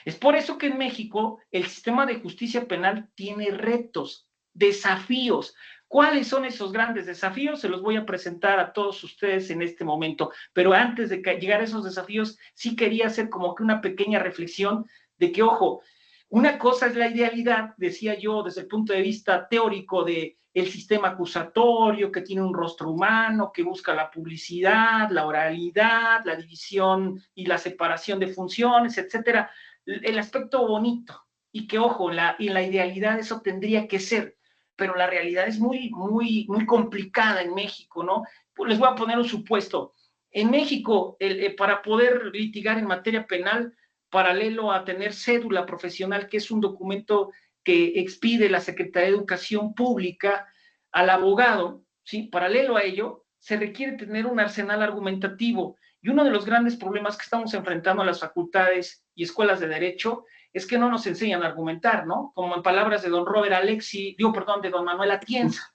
Es por eso que en México el sistema de justicia penal tiene retos, desafíos. ¿Cuáles son esos grandes desafíos? Se los voy a presentar a todos ustedes en este momento, pero antes de llegar a esos desafíos, sí quería hacer como que una pequeña reflexión de que, ojo, una cosa es la idealidad, decía yo, desde el punto de vista teórico de el sistema acusatorio, que tiene un rostro humano, que busca la publicidad, la oralidad, la división y la separación de funciones, etcétera. El aspecto bonito, y que, ojo, en la idealidad eso tendría que ser, pero la realidad es muy, muy, muy complicada en México, ¿no? Pues les voy a poner un supuesto. En México, para poder litigar en materia penal, paralelo a tener cédula profesional, que es un documento que expide la Secretaría de Educación Pública al abogado, ¿sí? Paralelo a ello, se requiere tener un arsenal argumentativo. Y uno de los grandes problemas que estamos enfrentando a las facultades y escuelas de derecho es que no nos enseñan a argumentar, ¿no? Como en palabras de don Robert Alexi, de don Manuel Atienza.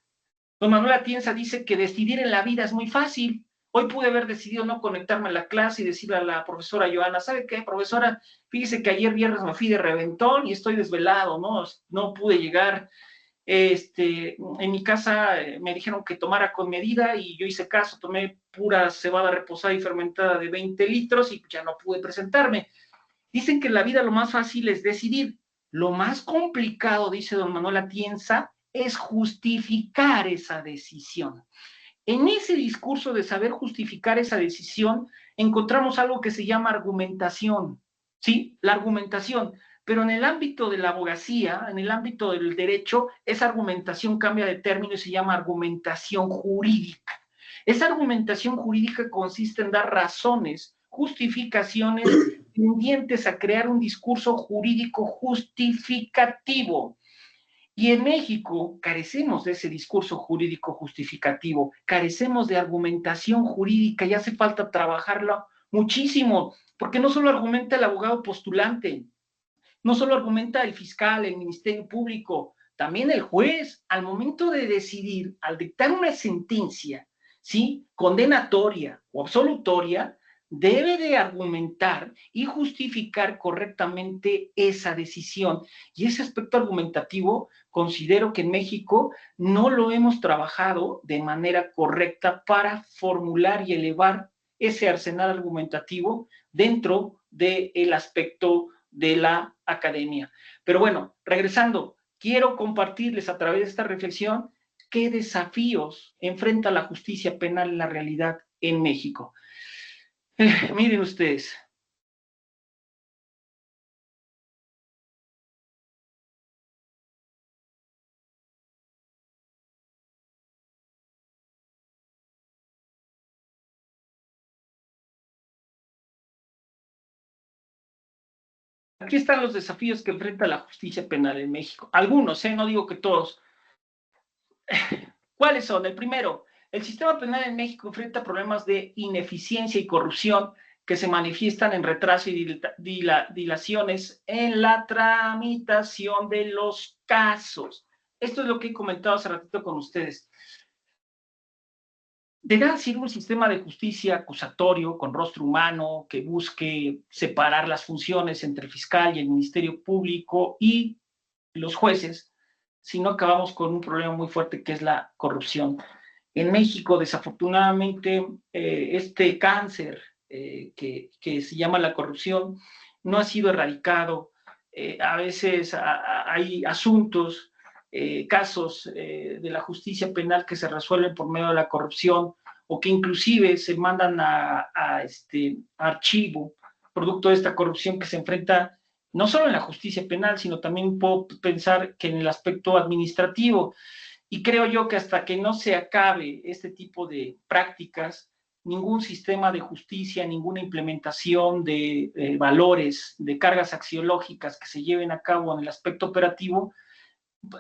Don Manuel Atienza dice que decidir en la vida es muy fácil. Hoy pude haber decidido no conectarme a la clase y decirle a la profesora Joana, ¿sabe qué, profesora? Fíjese que ayer viernes me fui de reventón y estoy desvelado, ¿no? No pude llegar. En mi casa me dijeron que tomara con medida y yo hice caso, tomé pura cebada reposada y fermentada de 20 litros y ya no pude presentarme. Dicen que en la vida lo más fácil es decidir. Lo más complicado, dice don Manuel Atienza, es justificar esa decisión. En ese discurso de saber justificar esa decisión, encontramos algo que se llama argumentación, ¿sí? La argumentación. Pero en el ámbito de la abogacía, en el ámbito del derecho, esa argumentación cambia de término y se llama argumentación jurídica. Esa argumentación jurídica consiste en dar razones, justificaciones tendientes a crear un discurso jurídico justificativo. Y en México carecemos de ese discurso jurídico justificativo, carecemos de argumentación jurídica y hace falta trabajarlo muchísimo, porque no solo argumenta el abogado postulante, no solo argumenta el fiscal, el Ministerio Público, también el juez, al momento de decidir, al dictar una sentencia, ¿sí? Condenatoria o absolutoria, debe de argumentar y justificar correctamente esa decisión. Y ese aspecto argumentativo considero que en México no lo hemos trabajado de manera correcta para formular y elevar ese arsenal argumentativo dentro del aspecto de la academia. Pero bueno, regresando, quiero compartirles a través de esta reflexión qué desafíos enfrenta la justicia penal en la realidad en México. Miren ustedes, aquí están los desafíos que enfrenta la justicia penal en México. Algunos, no digo que todos. ¿Cuáles son? El primero, el sistema penal en México enfrenta problemas de ineficiencia y corrupción que se manifiestan en retraso y dilaciones en la tramitación de los casos. Esto es lo que he comentado hace ratito con ustedes. Deberá ser un sistema de justicia acusatorio con rostro humano que busque separar las funciones entre el fiscal y el Ministerio Público y los jueces, si no acabamos con un problema muy fuerte que es la corrupción. En México, desafortunadamente, este cáncer que se llama la corrupción no ha sido erradicado. A veces hay asuntos, casos de la justicia penal que se resuelven por medio de la corrupción o que inclusive se mandan a archivo, producto de esta corrupción que se enfrenta no solo en la justicia penal, sino también puedo pensar que en el aspecto administrativo. Y creo yo que hasta que no se acabe este tipo de prácticas, ningún sistema de justicia, ninguna implementación de valores, de cargas axiológicas que se lleven a cabo en el aspecto operativo,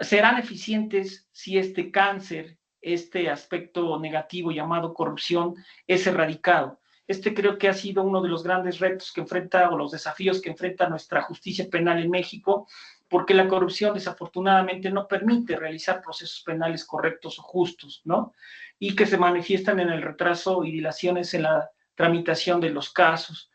serán eficientes si este cáncer, este aspecto negativo llamado corrupción, es erradicado. Creo que ha sido uno de los grandes retos que enfrenta, o los desafíos que enfrenta nuestra justicia penal en México, porque la corrupción desafortunadamente no permite realizar procesos penales correctos o justos, ¿no? Y que se manifiestan en el retraso y dilaciones en la tramitación de los casos.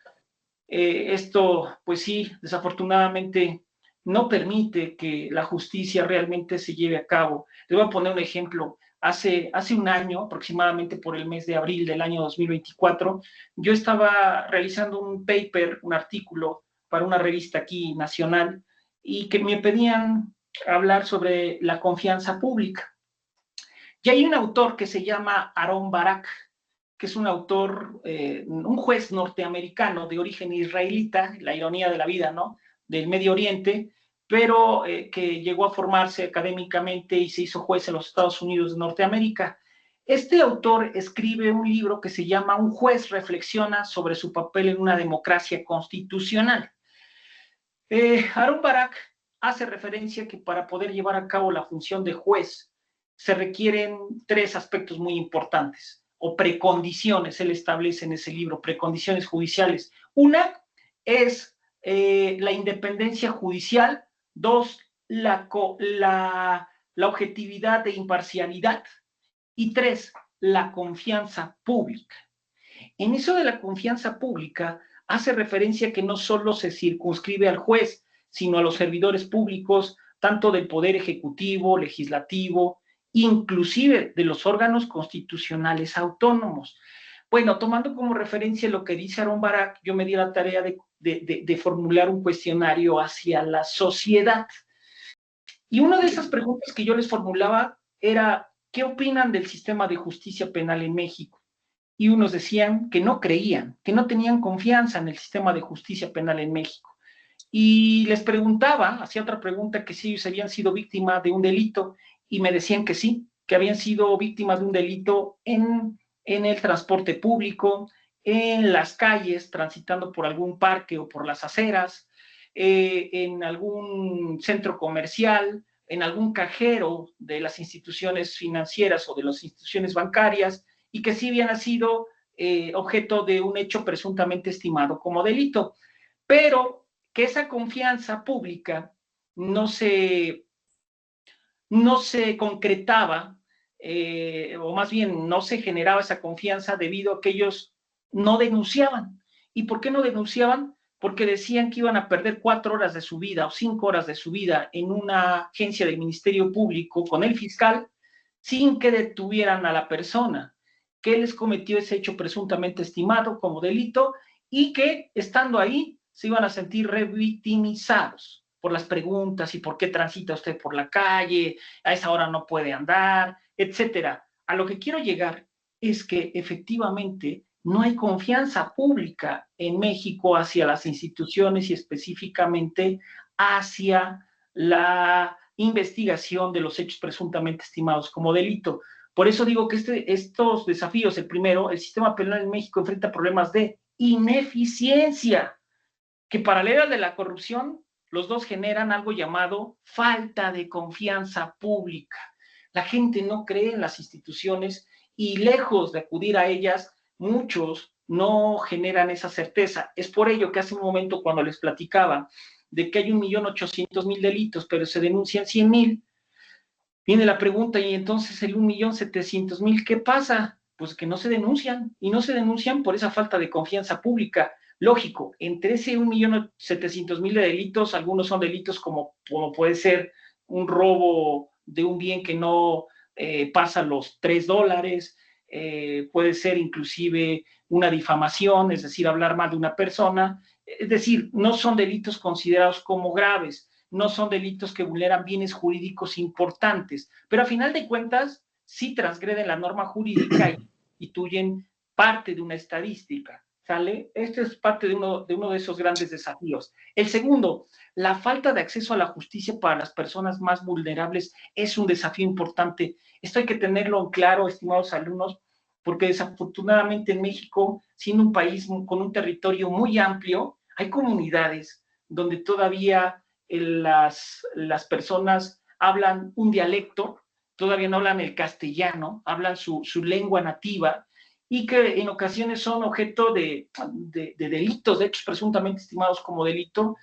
Esto, pues sí, desafortunadamente no permite que la justicia realmente se lleve a cabo. Les voy a poner un ejemplo. Hace un año, aproximadamente por el mes de abril del año 2024, yo estaba realizando un paper, un artículo para una revista aquí nacional, y que me pedían hablar sobre la confianza pública. Y hay un autor que se llama Aharon Barak, que es un autor, un juez norteamericano de origen israelita, la ironía de la vida, ¿no?, del Medio Oriente, pero que llegó a formarse académicamente y se hizo juez en los Estados Unidos de Norteamérica. Este autor escribe un libro que se llama Un juez reflexiona sobre su papel en una democracia constitucional. Aharon Barak hace referencia que para poder llevar a cabo la función de juez se requieren tres aspectos muy importantes, o precondiciones, él establece en ese libro, precondiciones judiciales. Una es la independencia judicial. Dos, la objetividad e imparcialidad. Y tres, la confianza pública. En eso de la confianza pública hace referencia que no solo se circunscribe al juez, sino a los servidores públicos, tanto del Poder Ejecutivo, Legislativo, inclusive de los órganos constitucionales autónomos. Bueno, tomando como referencia lo que dice Aharon Barak, yo me di la tarea de formular un cuestionario hacia la sociedad. Y una de esas preguntas que yo les formulaba era, ¿qué opinan del sistema de justicia penal en México? Y unos decían que no creían, que no tenían confianza en el sistema de justicia penal en México. Y les preguntaba, hacía otra pregunta, que si ellos habían sido víctimas de un delito, y me decían que sí, que habían sido víctimas de un delito en el transporte público, en las calles, transitando por algún parque o por las aceras, en algún centro comercial, en algún cajero de las instituciones financieras o de las instituciones bancarias, y que sí habían sido objeto de un hecho presuntamente estimado como delito, pero que esa confianza pública no se concretaba, o más bien no se generaba esa confianza debido a que ellos no denunciaban. ¿Y por qué no denunciaban? Porque decían que iban a perder 4 horas de su vida o 5 horas de su vida en una agencia del Ministerio Público con el fiscal sin que detuvieran a la persona que les cometió ese hecho presuntamente estimado como delito, y que estando ahí se iban a sentir revictimizados por las preguntas: ¿y por qué transita usted por la calle? A esa hora no puede andar, etcétera. A lo que quiero llegar es que efectivamente no hay confianza pública en México hacia las instituciones y específicamente hacia la investigación de los hechos presuntamente estimados como delito. Por eso digo que estos desafíos, el primero, el sistema penal en México enfrenta problemas de ineficiencia. que paralela de la corrupción, los dos generan algo llamado falta de confianza pública. La gente no cree en las instituciones y lejos de acudir a ellas, muchos no generan esa certeza. Es por ello que hace un momento cuando les platicaba de que hay 1.800.000 delitos, pero se denuncian 100.000, viene la pregunta, y entonces el 1.700.000, ¿qué pasa? Pues que no se denuncian, y no se denuncian por esa falta de confianza pública. Lógico, entre ese 1.700.000 de delitos, algunos son delitos como puede ser un robo de un bien que no pasa los $3, puede ser inclusive una difamación, es decir, hablar mal de una persona, es decir, no son delitos considerados como graves, no son delitos que vulneran bienes jurídicos importantes, pero a final de cuentas sí transgreden la norma jurídica y constituyen parte de una estadística, ¿sale? Este es parte de uno de esos grandes desafíos. El segundo, la falta de acceso a la justicia para las personas más vulnerables es un desafío importante. Esto hay que tenerlo en claro, estimados alumnos, porque desafortunadamente en México, siendo un país con un territorio muy amplio, hay comunidades donde todavía las personas hablan un dialecto, todavía no hablan el castellano, hablan su lengua nativa, y que en ocasiones son objeto de delitos, de hechos presuntamente estimados como delito,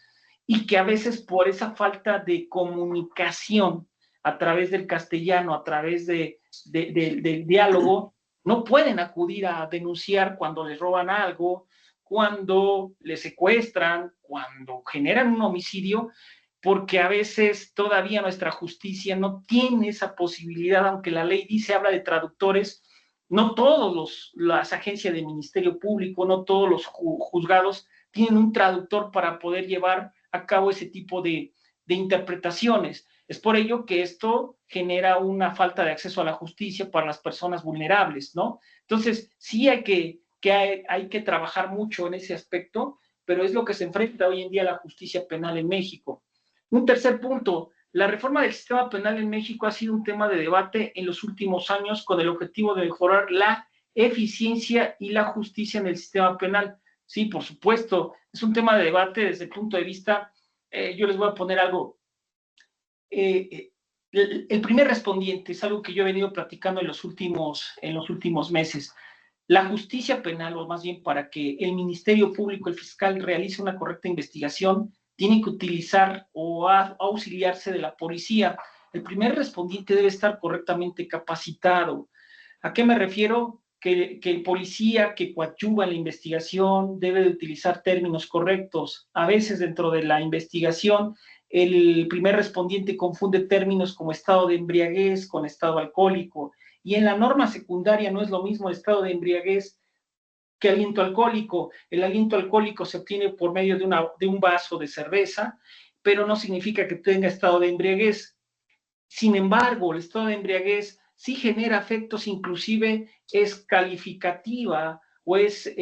y que a veces por esa falta de comunicación a través del castellano, a través del diálogo, no pueden acudir a denunciar cuando les roban algo, cuando les secuestran, cuando generan un homicidio, porque a veces todavía nuestra justicia no tiene esa posibilidad, aunque la ley dice, habla de traductores, no todas las agencias del Ministerio Público, no todos los juzgados tienen un traductor para poder llevar a cabo ese tipo de interpretaciones. Es por ello que esto genera una falta de acceso a la justicia para las personas vulnerables, ¿no? Entonces, sí hay que trabajar mucho en ese aspecto, pero es lo que se enfrenta hoy en día la justicia penal en México. Un tercer punto, la reforma del sistema penal en México ha sido un tema de debate en los últimos años con el objetivo de mejorar la eficiencia y la justicia en el sistema penal. Sí, por supuesto, es un tema de debate desde el punto de vista, yo les voy a poner algo. El primer respondiente es algo que yo he venido platicando en los últimos meses. La justicia penal, o más bien para que el Ministerio Público, el fiscal, realice una correcta investigación, tiene que utilizar o auxiliarse de la policía. El primer respondiente debe estar correctamente capacitado. ¿A qué me refiero? Que el policía que coadyuva en la investigación debe de utilizar términos correctos. A veces dentro de la investigación el primer respondiente confunde términos como estado de embriaguez con estado alcohólico, y en la norma secundaria no es lo mismo el estado de embriaguez que aliento alcohólico. El aliento alcohólico se obtiene por medio de un vaso de cerveza, pero no significa que tenga estado de embriaguez. Sin embargo, el estado de embriaguez sí genera efectos, inclusive es calificativa o es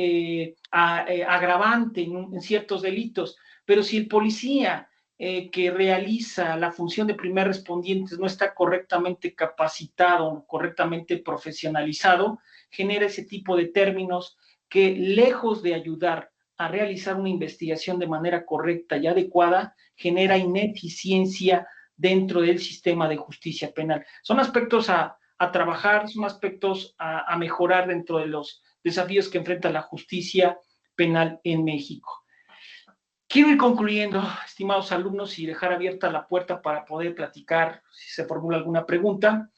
agravante en ciertos delitos, pero si el policía que realiza la función de primer respondiente no está correctamente capacitado, correctamente profesionalizado, genera ese tipo de términos que, lejos de ayudar a realizar una investigación de manera correcta y adecuada, genera ineficiencia dentro del sistema de justicia penal. Son aspectos a trabajar, son aspectos a mejorar dentro de los desafíos que enfrenta la justicia penal en México. Quiero ir concluyendo, estimados alumnos, y dejar abierta la puerta para poder platicar si se formula alguna pregunta.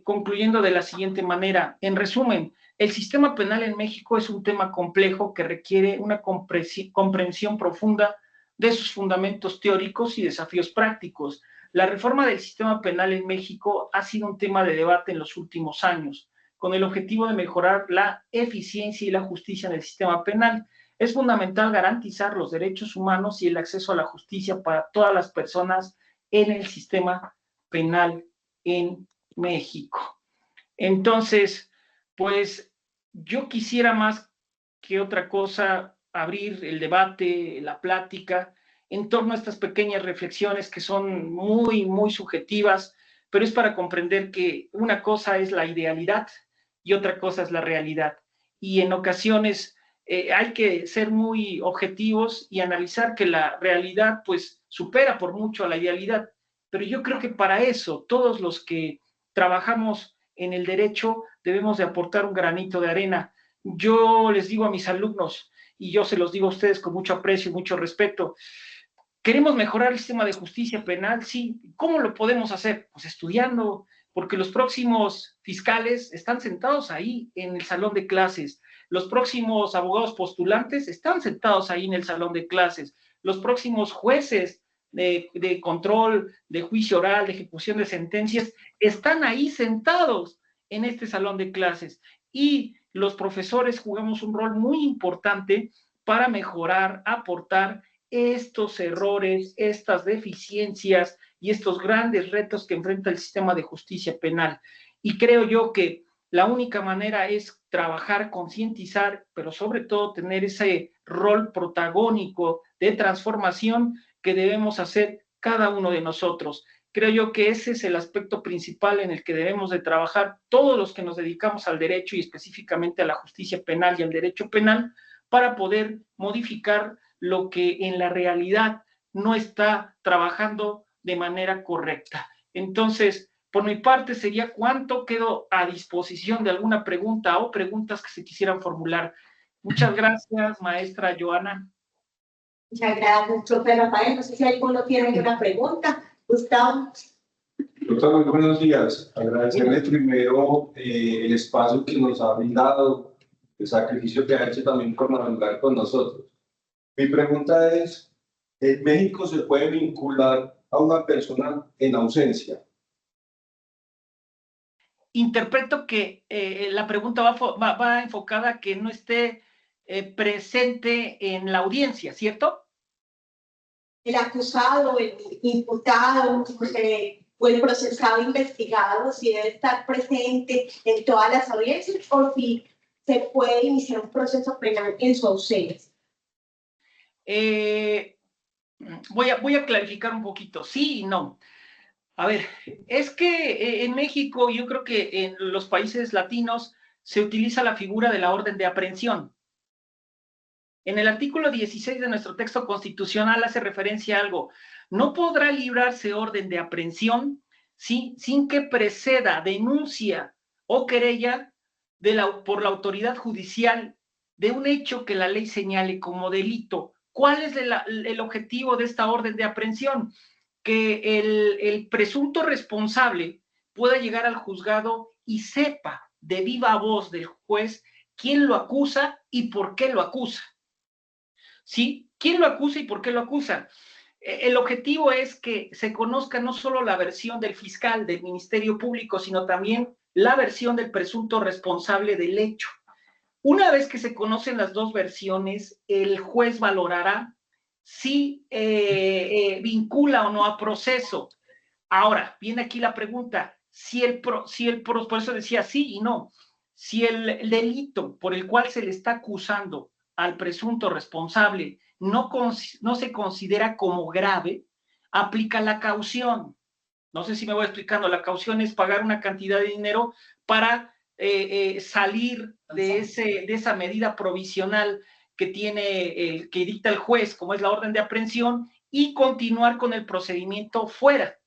Concluyendo de la siguiente manera, en resumen, el sistema penal en México es un tema complejo que requiere una comprensión profunda de sus fundamentos teóricos y desafíos prácticos. La reforma del sistema penal en México ha sido un tema de debate en los últimos años, con el objetivo de mejorar la eficiencia y la justicia en el sistema penal. Es fundamental garantizar los derechos humanos y el acceso a la justicia para todas las personas en el sistema penal en México. Entonces, pues yo quisiera más que otra cosa abrir el debate, la plática, en torno a estas pequeñas reflexiones que son muy, muy subjetivas, pero es para comprender que una cosa es la idealidad y otra cosa es la realidad. Y en ocasiones hay que ser muy objetivos y analizar que la realidad pues supera por mucho a la idealidad, pero yo creo que para eso todos los que trabajamos en el derecho debemos de aportar un granito de arena. Yo les digo a mis alumnos, y yo se los digo a ustedes con mucho aprecio y mucho respeto, ¿queremos mejorar el sistema de justicia penal? Sí. ¿Cómo lo podemos hacer? Pues estudiando, porque los próximos fiscales están sentados ahí en el salón de clases, los próximos abogados postulantes están sentados ahí en el salón de clases, los próximos jueces de control, de juicio oral, de ejecución de sentencias, están ahí sentados en este salón de clases. Y los profesores jugamos un rol muy importante para mejorar, aportar estos errores, estas deficiencias y estos grandes retos que enfrenta el sistema de justicia penal. Y creo yo que la única manera es trabajar, concientizar, pero sobre todo tener ese rol protagónico de transformación que debemos hacer cada uno de nosotros. Creo yo que ese es el aspecto principal en el que debemos de trabajar todos los que nos dedicamos al derecho y específicamente a la justicia penal y al derecho penal para poder modificar lo que en la realidad no está trabajando de manera correcta. Entonces, por mi parte sería cuánto quedo a disposición de alguna pregunta o preguntas que se quisieran formular. Muchas gracias, maestra Joana. Muchas gracias, profe Rafael. No sé si alguno tiene una pregunta. Gustavo. Doctor, muy buenos días. Agradecerle primero el espacio que nos ha brindado, el sacrificio que ha hecho también por navegar con nosotros. Mi pregunta es, ¿en México se puede vincular a una persona en ausencia? Interpreto que la pregunta va enfocada a que no esté presente en la audiencia, ¿cierto? El acusado, el imputado o el procesado investigado, si debe estar presente en todas las audiencias o si se puede iniciar un proceso penal en su ausencia. Voy a clarificar un poquito, sí y no. A ver, es que en México, yo creo que en los países latinos se utiliza la figura de la orden de aprehensión. En el artículo 16 de nuestro texto constitucional hace referencia a algo. No podrá librarse orden de aprehensión sin que preceda denuncia o querella por la autoridad judicial de un hecho que la ley señale como delito. ¿Cuál es el objetivo de esta orden de aprehensión? Que el presunto responsable pueda llegar al juzgado y sepa de viva voz del juez quién lo acusa y por qué lo acusa. ¿Sí? ¿Quién lo acusa y por qué lo acusa? El objetivo es que se conozca no solo la versión del fiscal, del Ministerio Público, sino también la versión del presunto responsable del hecho. Una vez que se conocen las dos versiones, el juez valorará si vincula o no a proceso. Ahora, viene aquí la pregunta, por eso decía sí y no, si el delito por el cual se le está acusando al presunto responsable no se considera como grave, aplica la caución. No sé si me voy explicando, la caución es pagar una cantidad de dinero para salir de esa medida provisional que que dicta el juez, como es la orden de aprehensión, y continuar con el procedimiento fuera.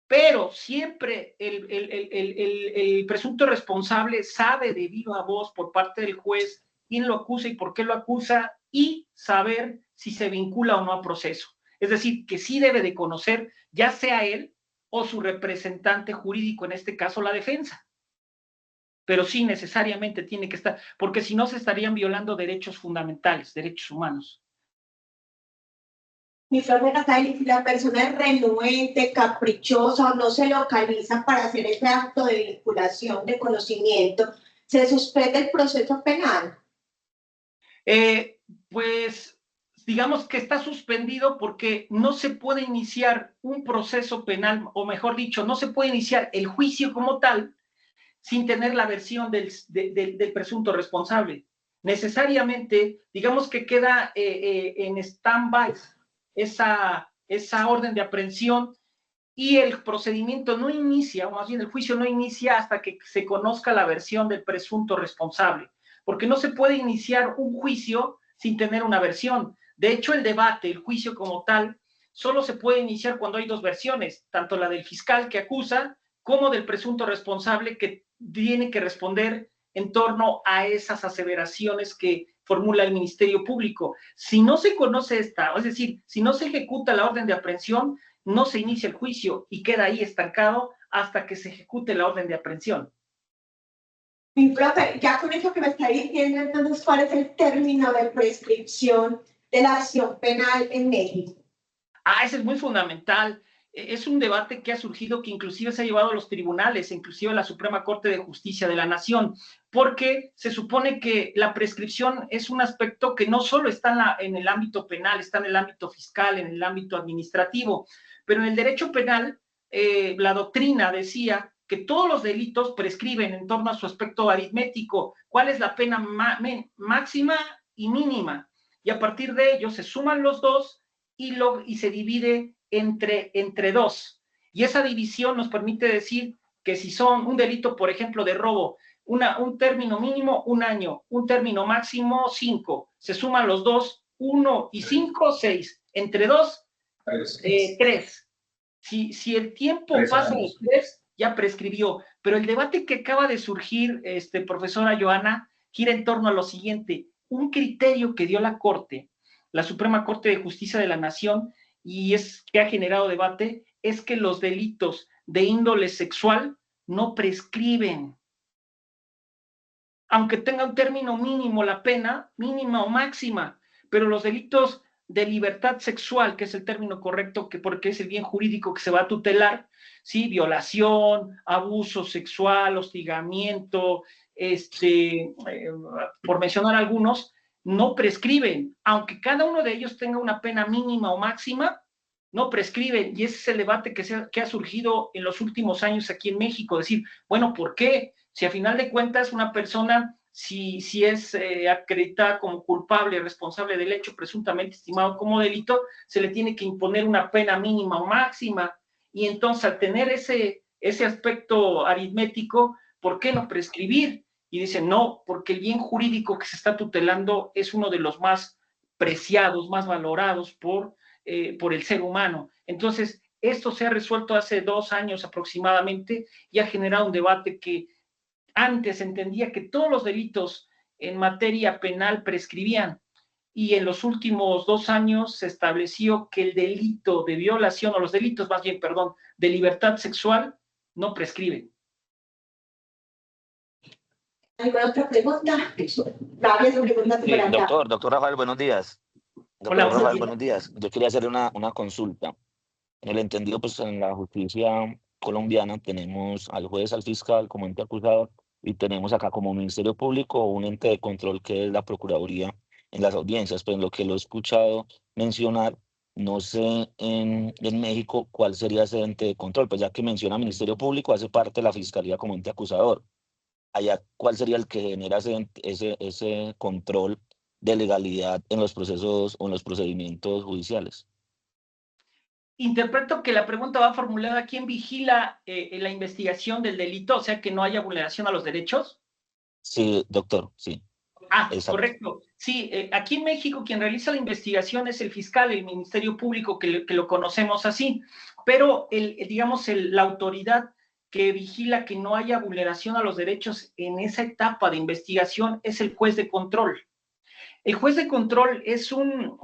Pero siempre el presunto responsable sabe de viva voz por parte del juez quién lo acusa y por qué lo acusa y saber si se vincula o no a proceso. Es decir, que sí debe de conocer, ya sea él o su representante jurídico, en este caso la defensa. Pero sí necesariamente tiene que estar, porque si no se estarían violando derechos fundamentales, derechos humanos. Mi profe Rafael, si la persona es renuente, caprichosa o no se localiza para hacer ese acto de vinculación de conocimiento, ¿se suspende el proceso penal? Pues digamos que está suspendido porque no se puede iniciar un proceso penal, o mejor dicho, no se puede iniciar el juicio como tal sin tener la versión del presunto responsable. Necesariamente, digamos que queda en stand-by esa orden de aprehensión y el procedimiento no inicia, o más bien el juicio no inicia hasta que se conozca la versión del presunto responsable. porque no se puede iniciar un juicio sin tener una versión. De hecho, el debate, el juicio como tal, solo se puede iniciar cuando hay dos versiones, tanto la del fiscal que acusa como del presunto responsable que tiene que responder en torno a esas aseveraciones que formula el Ministerio Público. Si no se conoce esta, es decir, si no se ejecuta la orden de aprehensión, no se inicia el juicio y queda ahí estancado hasta que se ejecute la orden de aprehensión. Mi profe, ya con eso que me está diciendo, entonces, ¿cuál es el término de prescripción de la acción penal en México? Ese es muy fundamental. Es un debate que ha surgido, que inclusive se ha llevado a los tribunales, inclusive a la Suprema Corte de Justicia de la Nación, porque se supone que la prescripción es un aspecto que no solo está en el ámbito penal, está en el ámbito fiscal, en el ámbito administrativo, pero en el derecho penal, la doctrina decía que todos los delitos prescriben en torno a su aspecto aritmético, cuál es la pena máxima y mínima, y a partir de ello se suman los dos y se divide entre dos. Y esa división nos permite decir que si son un delito, por ejemplo, de robo, un término mínimo, 1 año, un término máximo, 5. Se suman los dos, 1 y 5, 6. Entre 2, 3. Si el tiempo pasa de 3, ya prescribió. Pero el debate que acaba de surgir, profesora Joana, gira en torno a lo siguiente. Un criterio que dio la Corte, la Suprema Corte de Justicia de la Nación, y es que ha generado debate, es que los delitos de índole sexual no prescriben. Aunque tenga un término mínimo la pena, mínima o máxima, pero los delitos de libertad sexual, que es el término correcto, porque es el bien jurídico que se va a tutelar, ¿sí? Violación, abuso sexual, hostigamiento, por mencionar algunos, no prescriben, aunque cada uno de ellos tenga una pena mínima o máxima, no prescriben, y ese es el debate que ha surgido en los últimos años aquí en México, decir, bueno, ¿por qué? Si a final de cuentas una persona, si es acreditada como culpable, responsable del hecho presuntamente estimado como delito, se le tiene que imponer una pena mínima o máxima, y entonces al tener ese aspecto aritmético, ¿por qué no prescribir? Y dicen, no, porque el bien jurídico que se está tutelando es uno de los más preciados, más valorados por el ser humano. Entonces, esto se ha resuelto hace 2 años aproximadamente y ha generado un debate que antes entendía que todos los delitos en materia penal prescribían, y en los últimos 2 años se estableció que el delito de violación, o los delitos más bien, perdón, de libertad sexual no prescriben. ¿Alguna otra pregunta? Varias preguntas por acá. Doctor Rafael, buenos días. Hola, Rafael, buenos días. Yo quería hacerle una consulta. En el entendido, pues en la justicia colombiana tenemos al juez, al fiscal como ente acusador, y tenemos acá como Ministerio Público un ente de control que es la Procuraduría en las audiencias. Pues lo que lo he escuchado mencionar, no sé en México cuál sería ese ente de control, pues ya que menciona Ministerio Público, hace parte de la Fiscalía como ente acusador. Allá, ¿cuál sería el que genera ese control de legalidad en los procesos o en los procedimientos judiciales? Interpreto que la pregunta va formulada: ¿quién vigila la investigación del delito? O sea, que no haya vulneración a los derechos. Sí, doctor, sí. Exacto. Correcto. Sí, aquí en México quien realiza la investigación es el fiscal, el Ministerio Público, que lo conocemos así, pero digamos, la autoridad que vigila que no haya vulneración a los derechos en esa etapa de investigación es el juez de control. El juez de control es un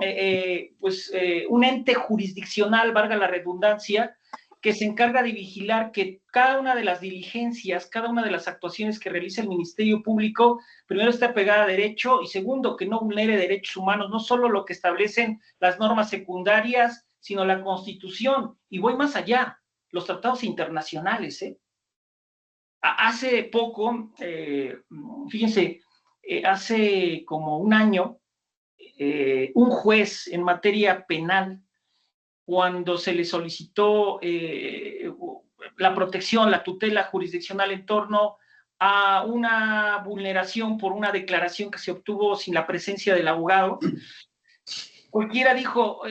ente jurisdiccional, valga la redundancia, que se encarga de vigilar que cada una de las diligencias, cada una de las actuaciones que realiza el Ministerio Público, primero esté apegada a derecho, y segundo, que no vulnere derechos humanos, no solo lo que establecen las normas secundarias, sino la Constitución. Y voy más allá, los tratados internacionales. Hace poco, fíjense, hace como 1 año, un juez en materia penal, cuando se le solicitó la protección, la tutela jurisdiccional en torno a una vulneración por una declaración que se obtuvo sin la presencia del abogado, cualquiera dijo,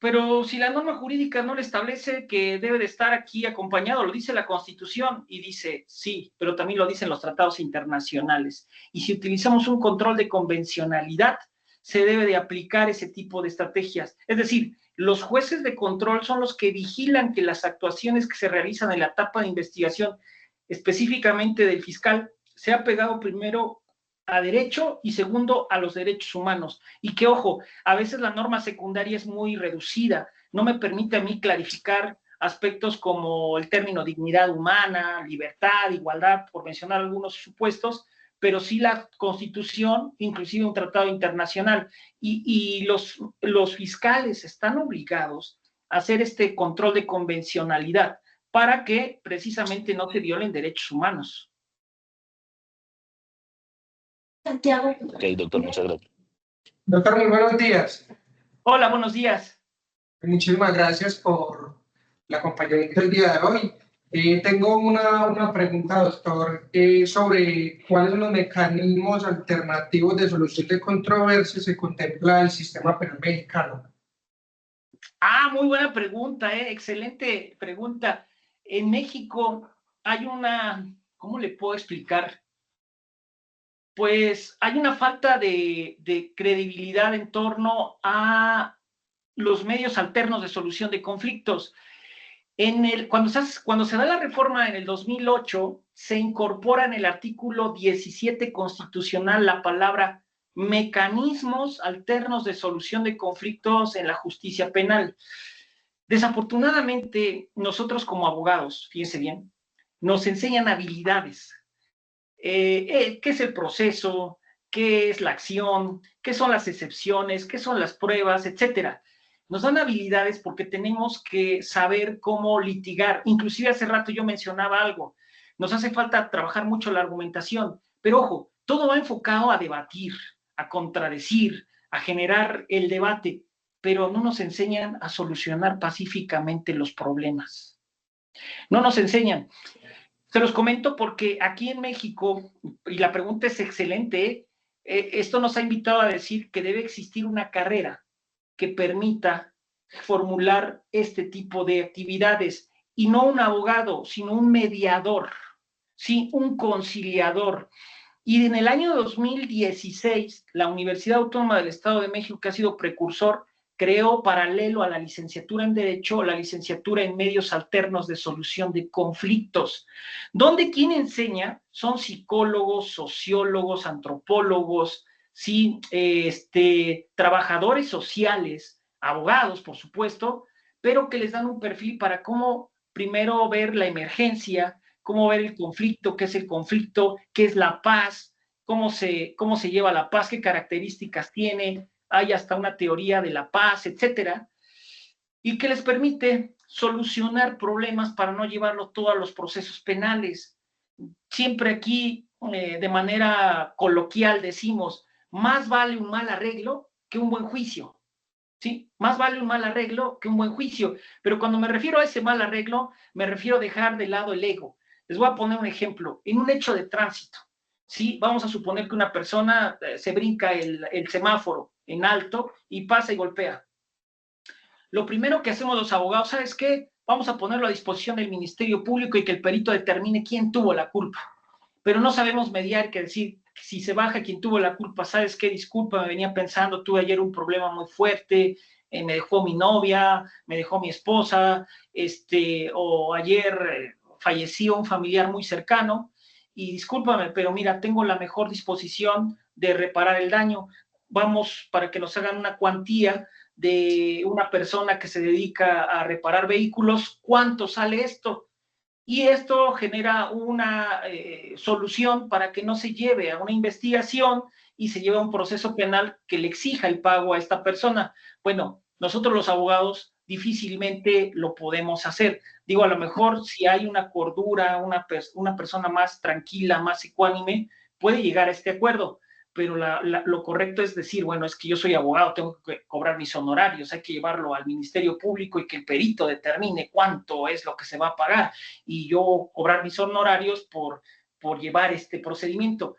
pero si la norma jurídica no le establece que debe de estar aquí acompañado, lo dice la Constitución y dice sí, pero también lo dicen los tratados internacionales. Y si utilizamos un control de convencionalidad, se debe de aplicar ese tipo de estrategias. Es decir, los jueces de control son los que vigilan que las actuaciones que se realizan en la etapa de investigación, específicamente del fiscal, sea pegado primero a derecho y segundo a los derechos humanos. Y que, ojo, a veces la norma secundaria es muy reducida, no me permite a mí clarificar aspectos como el término dignidad humana, libertad, igualdad, por mencionar algunos supuestos, pero sí la Constitución, inclusive un tratado internacional. Y los fiscales están obligados a hacer este control de convencionalidad para que precisamente no se violen derechos humanos. Santiago. Ok, doctor, muchas gracias. Doctor, muy buenos días. Hola, buenos días. Muchísimas gracias por el acompañamiento el día de hoy. Tengo una pregunta, doctor, sobre cuáles son los mecanismos alternativos de solución de controversias que contempla el sistema penal mexicano. Muy buena pregunta, excelente pregunta. En México hay ¿cómo le puedo explicar? Pues hay una falta de credibilidad en torno a los medios alternos de solución de conflictos. Cuando se da la reforma en el 2008, se incorpora en el artículo 17 constitucional la palabra mecanismos alternos de solución de conflictos en la justicia penal. Desafortunadamente, nosotros como abogados, fíjense bien, nos enseñan habilidades. ¿Qué es el proceso? ¿Qué es la acción? ¿Qué son las excepciones? ¿Qué son las pruebas? Etcétera. Nos dan habilidades porque tenemos que saber cómo litigar. Inclusive hace rato yo mencionaba algo. Nos hace falta trabajar mucho la argumentación. Pero ojo, todo va enfocado a debatir, a contradecir, a generar el debate, pero no nos enseñan a solucionar pacíficamente los problemas. No nos enseñan. Se los comento porque aquí en México, y la pregunta es excelente, esto nos ha invitado a decir que debe existir una carrera que permita formular este tipo de actividades, y no un abogado, sino un mediador, ¿sí? Un conciliador. Y en el año 2016, la Universidad Autónoma del Estado de México, que ha sido precursor, creó, paralelo a la licenciatura en Derecho, la licenciatura en Medios Alternos de Solución de Conflictos, donde quien enseña son psicólogos, sociólogos, antropólogos, ¿sí? Trabajadores sociales, abogados, por supuesto, pero que les dan un perfil para cómo primero ver la emergencia, cómo ver el conflicto, qué es el conflicto, qué es la paz, cómo se lleva la paz, qué características tiene, hay hasta una teoría de la paz, etcétera, y que les permite solucionar problemas para no llevarlo todo a los procesos penales. Siempre aquí, de manera coloquial, decimos, más vale un mal arreglo que un buen juicio. ¿Sí? Más vale un mal arreglo que un buen juicio. Pero cuando me refiero a ese mal arreglo, me refiero a dejar de lado el ego. Les voy a poner un ejemplo. En un hecho de tránsito, ¿sí? Vamos a suponer que una persona se brinca el semáforo en alto y pasa y golpea. Lo primero que hacemos los abogados, ¿sabes qué? Vamos a ponerlo a disposición del Ministerio Público y que el perito determine quién tuvo la culpa. Pero no sabemos mediar, que decir, si se baja quien tuvo la culpa, ¿sabes qué? Disculpa, me venía pensando, tuve ayer un problema muy fuerte, me dejó mi novia, me dejó mi esposa, o ayer falleció un familiar muy cercano, y discúlpame, pero mira, tengo la mejor disposición de reparar el daño. Vamos para que nos hagan una cuantía de una persona que se dedica a reparar vehículos. ¿Cuánto sale esto? Y esto genera una solución para que no se lleve a una investigación y se lleve a un proceso penal que le exija el pago a esta persona. Bueno, nosotros los abogados difícilmente lo podemos hacer. Digo, a lo mejor si hay una cordura, una persona más tranquila, más ecuánime, puede llegar a este acuerdo, pero lo correcto es decir, bueno, es que yo soy abogado, tengo que cobrar mis honorarios, hay que llevarlo al Ministerio Público y que el perito determine cuánto es lo que se va a pagar, y yo cobrar mis honorarios por llevar este procedimiento.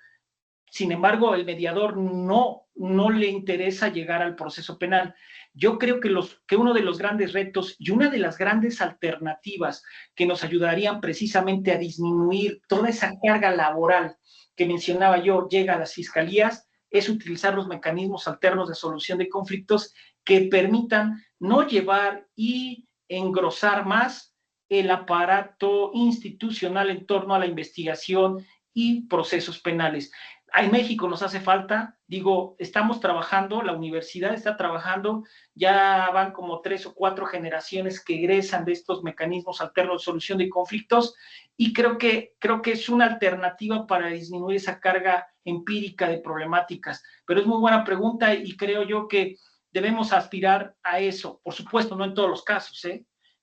Sin embargo, el mediador no le interesa llegar al proceso penal. Yo creo que uno de los grandes retos y una de las grandes alternativas que nos ayudarían precisamente a disminuir toda esa carga laboral que mencionaba yo, llega a las fiscalías, es utilizar los mecanismos alternos de solución de conflictos que permitan no llevar y engrosar más el aparato institucional en torno a la investigación y procesos penales. En México nos hace falta, digo, estamos trabajando, la universidad está trabajando, ya van como 3 o 4 generaciones que egresan de estos mecanismos alternos de solución de conflictos, y creo que es una alternativa para disminuir esa carga empírica de problemáticas. Pero es muy buena pregunta y creo yo que debemos aspirar a eso. Por supuesto, no en todos los casos,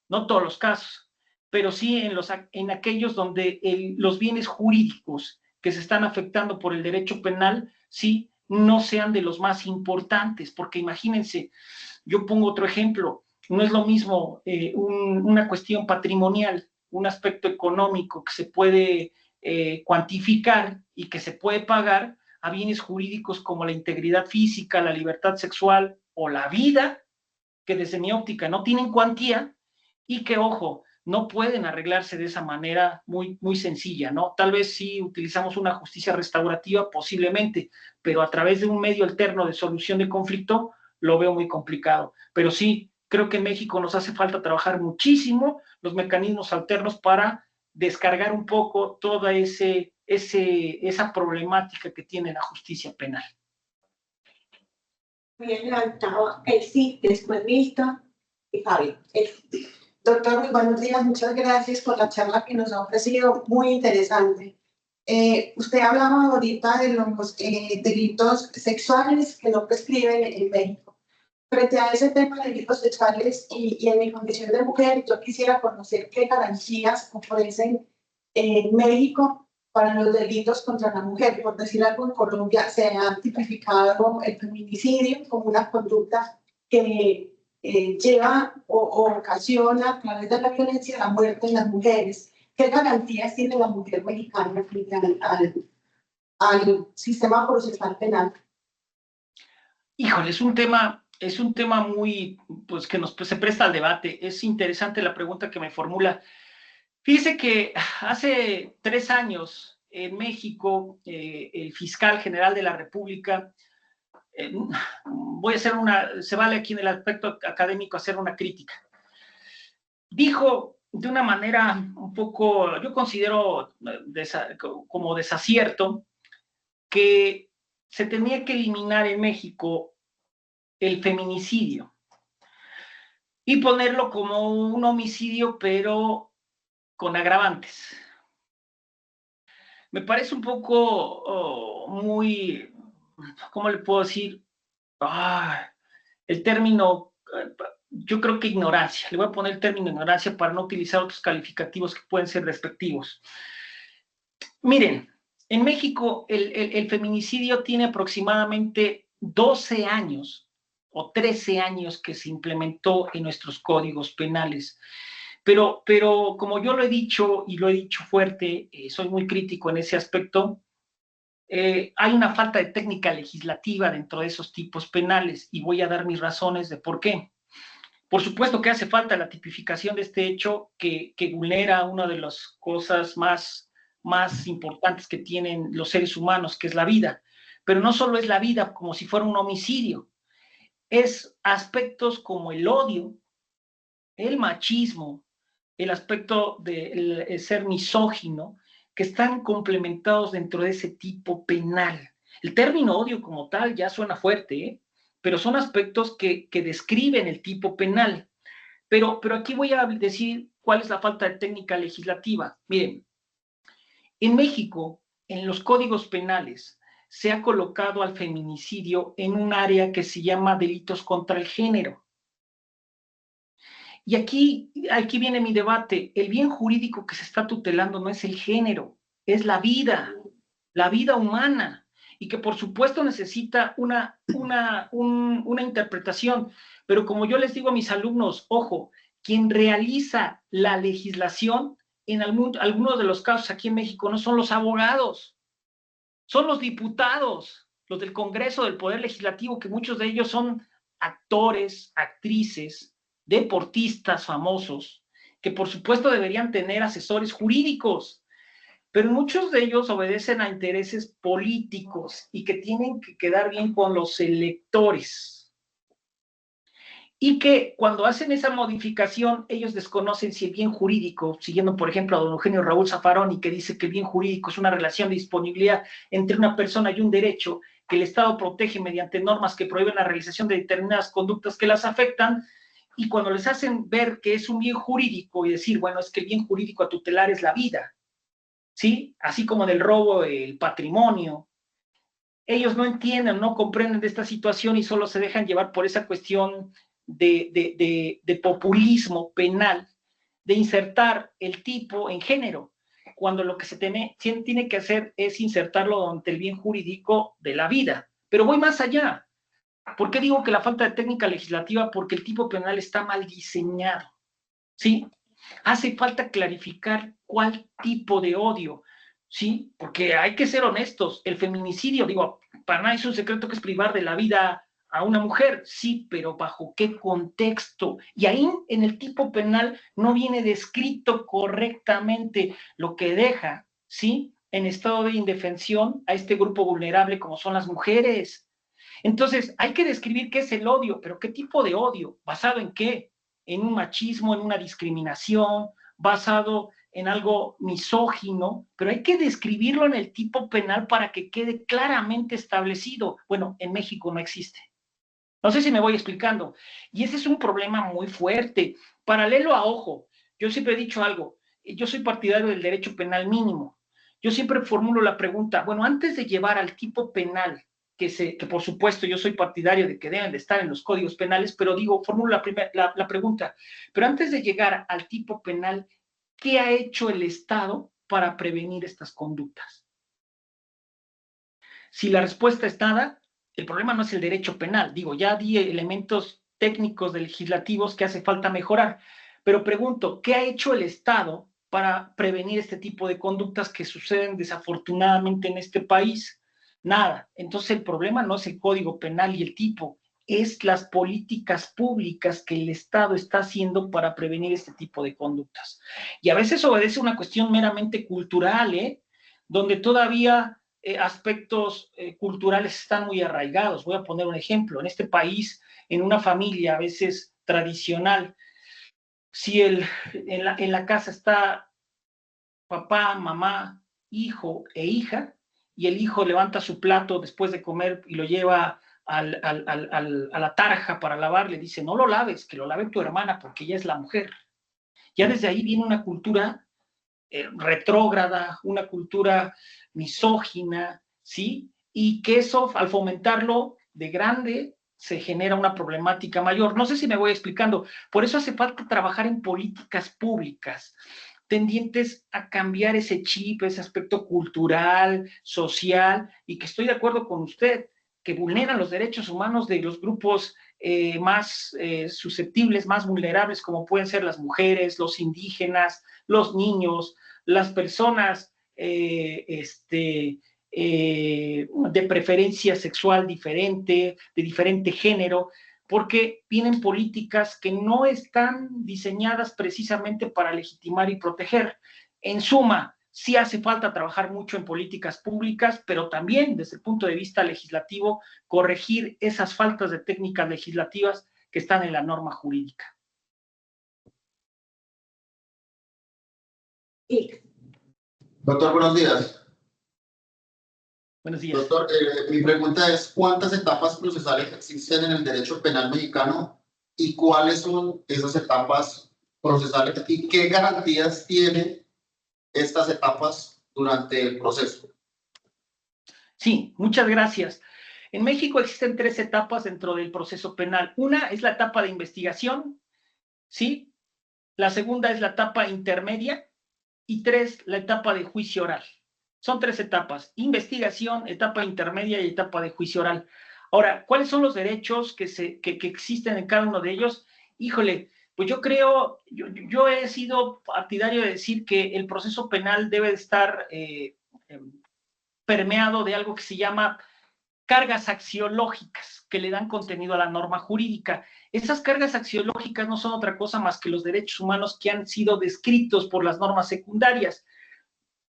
no todos los casos, pero sí en aquellos donde los bienes jurídicos que se están afectando por el derecho penal, sí, no sean de los más importantes, porque imagínense, yo pongo otro ejemplo, no es lo mismo una cuestión patrimonial, un aspecto económico que se puede cuantificar y que se puede pagar, a bienes jurídicos como la integridad física, la libertad sexual o la vida, que desde mi óptica no tienen cuantía y que, ojo, no pueden arreglarse de esa manera muy, muy sencilla, ¿no? Tal vez sí utilizamos una justicia restaurativa, posiblemente, pero a través de un medio alterno de solución de conflicto lo veo muy complicado. Pero sí, creo que en México nos hace falta trabajar muchísimo los mecanismos alternos para descargar un poco toda esa problemática que tiene la justicia penal. Bien levantado el sí, después listo, y Fabi, el sí. Doctor, muy buenos días, muchas gracias por la charla que nos ha ofrecido, muy interesante. Usted hablaba ahorita de los delitos sexuales que no prescriben en México. Frente a ese tema de delitos sexuales y en mi condición de mujer, yo quisiera conocer qué garantías ofrecen en México para los delitos contra la mujer. Por decir algo, en Colombia se ha tipificado el feminicidio como una conducta que lleva o ocasiona a través de la violencia la muerte en las mujeres. ¿Qué garantías tiene la mujer mexicana frente al sistema procesal penal? Híjole, es un tema muy, pues que se presta al debate. Es interesante la pregunta que me formula. Fíjese que hace 3 años en México, el fiscal general de la República, se vale aquí en el aspecto académico hacer una crítica. Dijo de una manera un poco, yo considero como desacierto, que se tenía que eliminar en México el feminicidio y ponerlo como un homicidio, pero con agravantes. Me parece un poco muy, ¿cómo le puedo decir? El término, yo creo que ignorancia. Le voy a poner el término ignorancia para no utilizar otros calificativos que pueden ser despectivos. Miren, en México el feminicidio tiene aproximadamente 12 años o 13 años que se implementó en nuestros códigos penales. Pero como yo lo he dicho y lo he dicho fuerte, soy muy crítico en ese aspecto, hay una falta de técnica legislativa dentro de esos tipos penales y voy a dar mis razones de por qué. Por supuesto que hace falta la tipificación de este hecho que vulnera una de las cosas más importantes que tienen los seres humanos, que es la vida. Pero no solo es la vida como si fuera un homicidio, es aspectos como el odio, el machismo, el aspecto de ser misógino, que están complementados dentro de ese tipo penal. El término odio como tal ya suena fuerte, pero son aspectos que describen el tipo penal. Pero aquí voy a decir cuál es la falta de técnica legislativa. Miren, en México, en los códigos penales, se ha colocado al feminicidio en un área que se llama delitos contra el género. Y aquí viene mi debate. El bien jurídico que se está tutelando no es el género, es la vida humana, y que por supuesto necesita una interpretación. Pero como yo les digo a mis alumnos, ojo, quien realiza la legislación en algunos de los casos aquí en México no son los abogados, son los diputados, los del Congreso, del Poder Legislativo, que muchos de ellos son actores, actrices, deportistas famosos, que por supuesto deberían tener asesores jurídicos, pero muchos de ellos obedecen a intereses políticos y que tienen que quedar bien con los electores. Y que cuando hacen esa modificación, ellos desconocen si el bien jurídico, siguiendo por ejemplo a don Eugenio Raúl Zaffaroni, que dice que el bien jurídico es una relación de disponibilidad entre una persona y un derecho, que el Estado protege mediante normas que prohíben la realización de determinadas conductas que las afectan, y cuando les hacen ver que es un bien jurídico y decir, bueno, es que el bien jurídico a tutelar es la vida, ¿sí? Así como del robo, el patrimonio, ellos no entienden, no comprenden de esta situación y solo se dejan llevar por esa cuestión de populismo penal, de insertar el tipo en género, cuando lo que se tiene que hacer es insertarlo ante el bien jurídico de la vida. Pero voy más allá. ¿Por qué digo que la falta de técnica legislativa? Porque el tipo penal está mal diseñado, ¿sí? Hace falta clarificar cuál tipo de odio, ¿sí? Porque hay que ser honestos, el feminicidio, digo, para nadie es un secreto que es privar de la vida a una mujer, sí, pero ¿bajo qué contexto? Y ahí en el tipo penal no viene descrito correctamente, lo que deja, ¿sí?, en estado de indefensión a este grupo vulnerable como son las mujeres. Entonces, hay que describir qué es el odio, pero qué tipo de odio, basado en qué, en un machismo, en una discriminación, basado en algo misógino, pero hay que describirlo en el tipo penal para que quede claramente establecido. Bueno, en México no existe. No sé si me voy explicando. Y ese es un problema muy fuerte. Paralelo a, ojo, yo siempre he dicho algo, yo soy partidario del derecho penal mínimo. Yo siempre formulo la pregunta, bueno, antes de llevar al tipo penal, que por supuesto yo soy partidario de que deben de estar en los códigos penales, pero digo, formulo la pregunta, pero antes de llegar al tipo penal, ¿qué ha hecho el Estado para prevenir estas conductas? Si la respuesta es nada, el problema no es el derecho penal. Digo, ya di elementos técnicos de legislativos que hace falta mejorar, pero pregunto, ¿qué ha hecho el Estado para prevenir este tipo de conductas que suceden desafortunadamente en este país? Nada. Entonces el problema no es el código penal y el tipo, es las políticas públicas que el Estado está haciendo para prevenir este tipo de conductas. Y a veces obedece a una cuestión meramente cultural, donde todavía aspectos culturales están muy arraigados. Voy a poner un ejemplo. En este país, en una familia a veces tradicional, si en la casa está papá, mamá, hijo e hija, y el hijo levanta su plato después de comer y lo lleva a la tarja para lavar, le dice, no lo laves, que lo lave tu hermana porque ella es la mujer. Ya desde ahí viene una cultura retrógrada, una cultura misógina, ¿sí? Y que eso, al fomentarlo de grande, se genera una problemática mayor. No sé si me voy explicando. Por eso hace falta trabajar en políticas públicas tendientes a cambiar ese chip, ese aspecto cultural, social, y que estoy de acuerdo con usted, que vulneran los derechos humanos de los grupos más susceptibles, más vulnerables, como pueden ser las mujeres, los indígenas, los niños, las personas de preferencia sexual diferente, de diferente género, porque vienen políticas que no están diseñadas precisamente para legitimar y proteger. En suma, sí hace falta trabajar mucho en políticas públicas, pero también desde el punto de vista legislativo, corregir esas faltas de técnicas legislativas que están en la norma jurídica. Doctor, buenos días. Buenos días. Doctor, mi pregunta es, ¿cuántas etapas procesales existen en el derecho penal mexicano y cuáles son esas etapas procesales y qué garantías tienen estas etapas durante el proceso? Sí, muchas gracias. En México existen 3 etapas dentro del proceso penal. Una es la etapa de investigación, ¿sí? La segunda es la etapa intermedia y 3, la etapa de juicio oral. Son 3 etapas: investigación, etapa intermedia y etapa de juicio oral. Ahora, ¿cuáles son los derechos que existen en cada uno de ellos? Híjole, pues yo creo, yo he sido partidario de decir que el proceso penal debe de estar permeado de algo que se llama cargas axiológicas que le dan contenido a la norma jurídica. Esas cargas axiológicas no son otra cosa más que los derechos humanos que han sido descritos por las normas secundarias.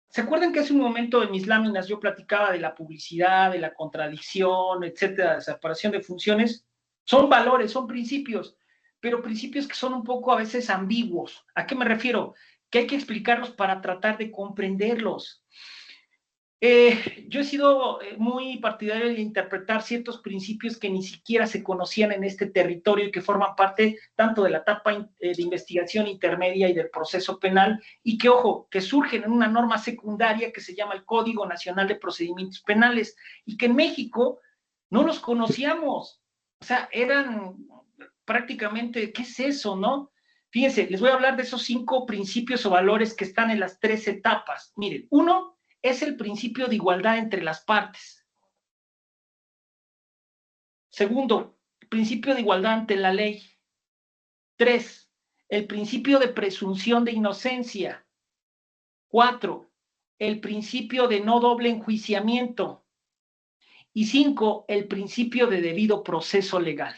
¿Se acuerdan que hace un momento en mis láminas yo platicaba de la publicidad, de la contradicción, etcétera, de separación de funciones? Son valores, son principios, pero principios que son un poco a veces ambiguos. ¿A qué me refiero? Que hay que explicarlos para tratar de comprenderlos. Yo he sido muy partidario de interpretar ciertos principios que ni siquiera se conocían en este territorio y que forman parte tanto de la etapa de investigación intermedia y del proceso penal, y que, ojo, que surgen en una norma secundaria que se llama el Código Nacional de Procedimientos Penales, y que en México no los conocíamos. O sea, eran prácticamente, ¿qué es eso, no? Fíjense, les voy a hablar de esos 5 principios o valores que están en las 3 etapas. Miren, 1 es el principio de igualdad entre las partes. Segundo, el principio de igualdad ante la ley. 3, el principio de presunción de inocencia. 4, el principio de no doble enjuiciamiento. Y 5, el principio de debido proceso legal.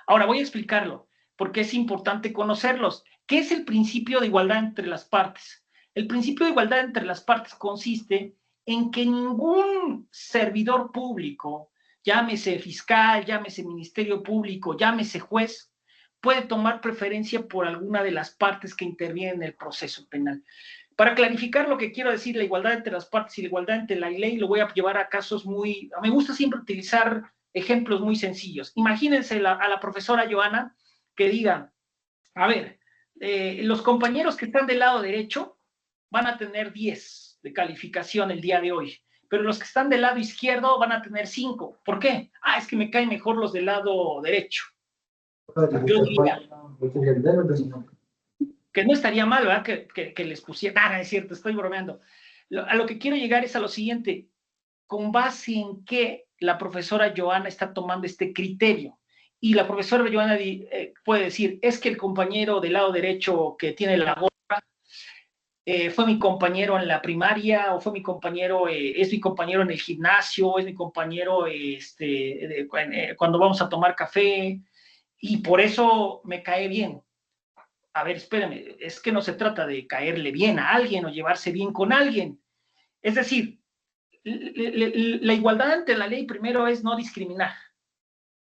Ahora voy a explicarlo, porque es importante conocerlos. ¿Qué es el principio de igualdad entre las partes? El principio de igualdad entre las partes consiste en que ningún servidor público, llámese fiscal, llámese ministerio público, llámese juez, puede tomar preferencia por alguna de las partes que intervienen en el proceso penal. Para clarificar lo que quiero decir, la igualdad entre las partes y la igualdad entre la ley, lo voy a llevar a casos me gusta siempre utilizar ejemplos muy sencillos. Imagínense a la profesora Joana que diga, a ver, los compañeros que están del lado derecho van a tener 10 de calificación el día de hoy, pero los que están del lado izquierdo van a tener 5. ¿Por qué? Es que me caen mejor los del lado derecho. Yo diría que no estaría mal, ¿verdad? Que les pusiera, es cierto, estoy bromeando. A lo que quiero llegar es a lo siguiente, con base en qué la profesora Joana está tomando este criterio. Y la profesora Joana puede decir, es que el compañero del lado derecho que tiene la gorra fue mi compañero en la primaria, o fue mi compañero, es mi compañero en el gimnasio, es mi compañero cuando vamos a tomar café, y por eso me cae bien. A ver, espérame, es que no se trata de caerle bien a alguien o llevarse bien con alguien. Es decir, la igualdad ante la ley primero es no discriminar.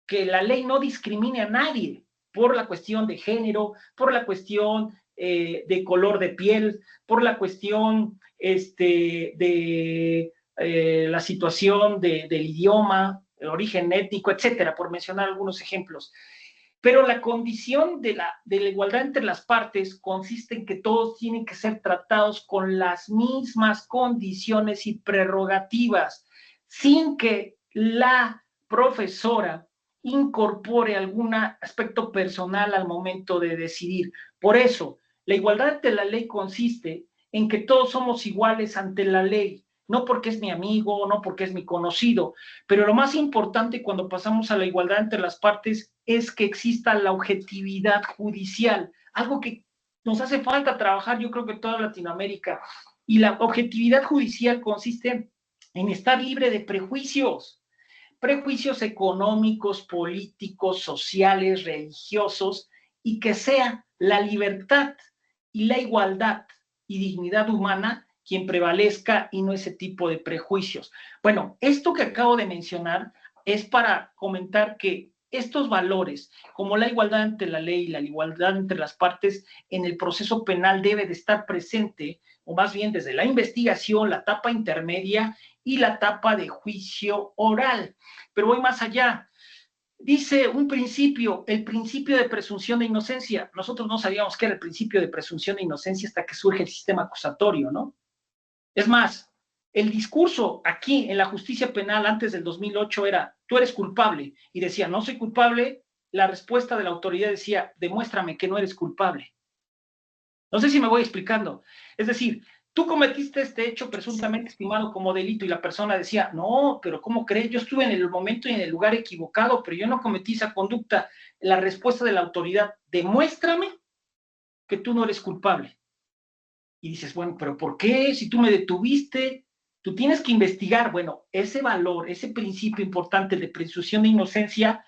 Que la ley no discrimine a nadie por la cuestión de género, por la cuestión de color de piel, por la cuestión de la situación del idioma, el origen étnico, etcétera, por mencionar algunos ejemplos. Pero la condición de la igualdad entre las partes consiste en que todos tienen que ser tratados con las mismas condiciones y prerrogativas, sin que la profesora incorpore algún aspecto personal al momento de decidir. Por eso, la igualdad ante la ley consiste en que todos somos iguales ante la ley, no porque es mi amigo, no porque es mi conocido, pero lo más importante cuando pasamos a la igualdad entre las partes es que exista la objetividad judicial, algo que nos hace falta trabajar, yo creo que toda Latinoamérica, y la objetividad judicial consiste en estar libre de prejuicios económicos, políticos, sociales, religiosos, y que sea la libertad y la igualdad y dignidad humana quien prevalezca y no ese tipo de prejuicios. Bueno, esto que acabo de mencionar es para comentar que estos valores, como la igualdad ante la ley y la igualdad entre las partes en el proceso penal debe de estar presente, o más bien desde la investigación, la etapa intermedia y la etapa de juicio oral. Pero voy más allá. Dice un principio, el principio de presunción de inocencia. Nosotros no sabíamos qué era el principio de presunción de inocencia hasta que surge el sistema acusatorio, ¿no? Es más, el discurso aquí en la justicia penal antes del 2008 era, tú eres culpable, y decía, no soy culpable, la respuesta de la autoridad decía, demuéstrame que no eres culpable. No sé si me voy explicando. Es decir, tú cometiste este hecho presuntamente estimado como delito y la persona decía, no, pero ¿cómo crees? Yo estuve en el momento y en el lugar equivocado, pero yo no cometí esa conducta. La respuesta de la autoridad, demuéstrame que tú no eres culpable. Y dices, bueno, pero ¿por qué? Si tú me detuviste, Tú tienes que investigar, bueno, ese valor, ese principio importante de presunción de inocencia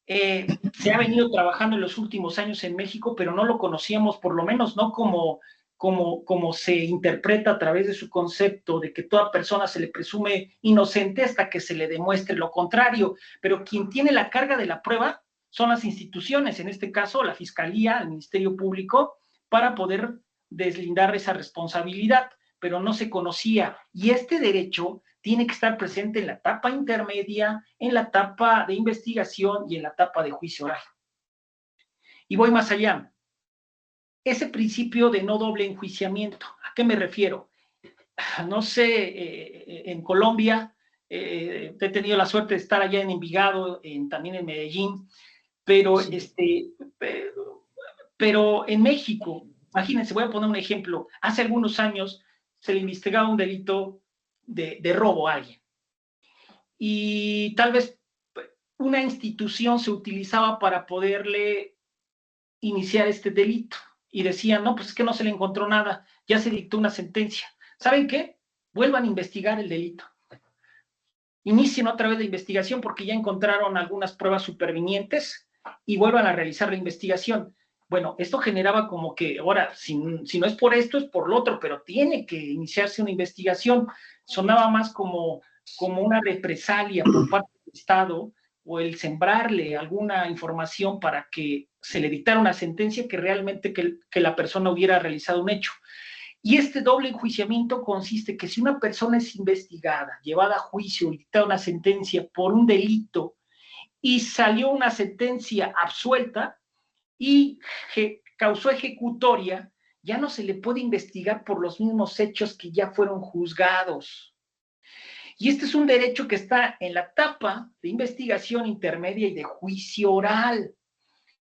se ha venido trabajando en los últimos años en México, pero no lo conocíamos, por lo menos no como se interpreta a través de su concepto de que toda persona se le presume inocente hasta que se le demuestre lo contrario, pero quien tiene la carga de la prueba son las instituciones, en este caso la Fiscalía, el Ministerio Público, para poder deslindar esa responsabilidad, pero no se conocía. Y este derecho tiene que estar presente en la etapa intermedia, en la etapa de investigación y en la etapa de juicio oral. Y voy más allá. Ese principio de no doble enjuiciamiento, ¿a qué me refiero? No sé, en Colombia, he tenido la suerte de estar allá en Envigado, también en Medellín, pero, pero en México, imagínense, voy a poner un ejemplo, hace algunos años se le investigaba un delito de robo a alguien. Y tal vez una institución se utilizaba para poderle iniciar este delito. Y decían, no, pues es que no se le encontró nada, ya se dictó una sentencia. ¿Saben qué? Vuelvan a investigar el delito. Inicien otra vez la investigación porque ya encontraron algunas pruebas supervinientes y vuelvan a realizar la investigación. Bueno, esto generaba como que, ahora, si no es por esto, es por lo otro, pero tiene que iniciarse una investigación. Sonaba más como una represalia por parte del Estado o el sembrarle alguna información para que se le dictara una sentencia que realmente que la persona hubiera realizado un hecho. Y este doble enjuiciamiento consiste que si una persona es investigada, llevada a juicio y dictada una sentencia por un delito y salió una sentencia absuelta y causó ejecutoria, ya no se le puede investigar por los mismos hechos que ya fueron juzgados. Y este es un derecho que está en la etapa de investigación intermedia y de juicio oral,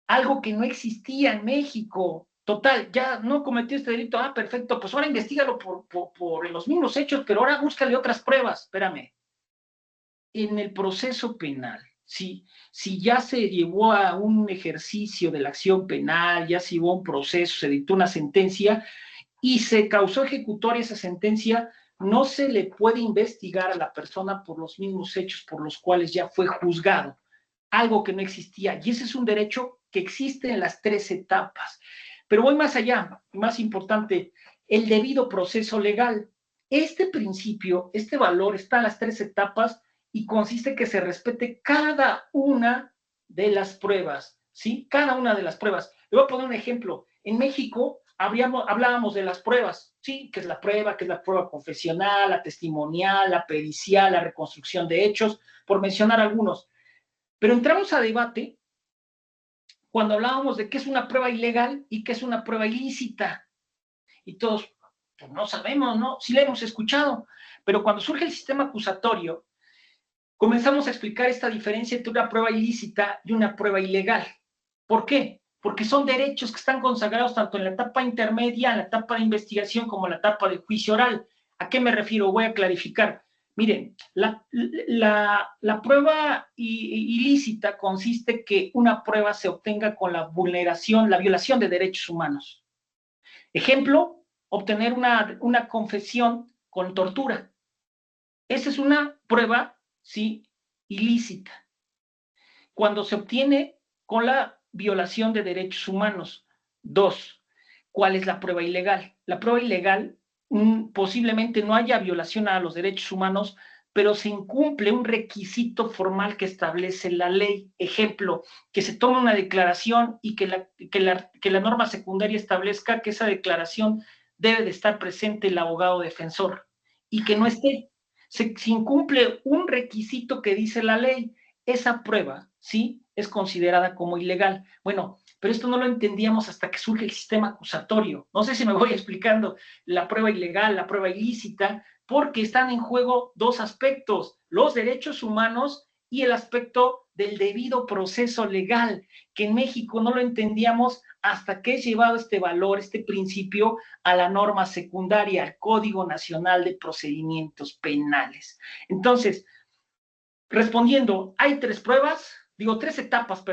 algo que no existía en México. Total, ya no cometió este delito, perfecto, pues ahora investígalo por los mismos hechos, pero ahora búscale otras pruebas. Espérame, en el proceso penal, si ya se llevó a un ejercicio de la acción penal, ya se llevó a un proceso, se dictó una sentencia y se causó ejecutoria esa sentencia, no se le puede investigar a la persona por los mismos hechos por los cuales ya fue juzgado, algo que no existía. Y ese es un derecho que existe en las 3 etapas. Pero voy más allá, más importante, el debido proceso legal. Este principio, este valor está en las 3 etapas y consiste en que se respete cada una de las pruebas, ¿sí? Cada una de las pruebas. Le voy a poner un ejemplo. En México hablábamos de las pruebas, ¿sí? ¿Qué es la prueba? ¿Qué es la prueba confesional, la testimonial, la pericial, la reconstrucción de hechos? Por mencionar algunos. Pero entramos a debate cuando hablábamos de qué es una prueba ilegal y qué es una prueba ilícita. Y todos, pues no sabemos, ¿no? Sí la hemos escuchado. Pero cuando surge el sistema acusatorio, comenzamos a explicar esta diferencia entre una prueba ilícita y una prueba ilegal. ¿Por qué? Porque son derechos que están consagrados tanto en la etapa intermedia, en la etapa de investigación, como en la etapa de juicio oral. ¿A qué me refiero? Voy a clarificar. Miren, la prueba ilícita consiste que una prueba se obtenga con la violación de derechos humanos. Ejemplo, obtener una confesión con tortura. Esa es una prueba, sí, ilícita. Cuando se obtiene con la violación de derechos humanos. 2, ¿cuál es la prueba ilegal? La prueba ilegal posiblemente no haya violación a los derechos humanos, pero se incumple un requisito formal que establece la ley. Ejemplo, que se tome una declaración y que la norma secundaria establezca que esa declaración debe de estar presente el abogado defensor y que no esté. Se incumple un requisito que dice la ley, esa prueba, ¿sí?, es considerada como ilegal. Bueno, pero esto no lo entendíamos hasta que surge el sistema acusatorio. No sé si me voy explicando, la prueba ilegal, la prueba ilícita, porque están en juego 2 aspectos, los derechos humanos y el aspecto del debido proceso legal, que en México no lo entendíamos hasta que es llevado este valor, este principio, a la norma secundaria, al Código Nacional de Procedimientos Penales. Entonces, respondiendo, hay 3 etapas,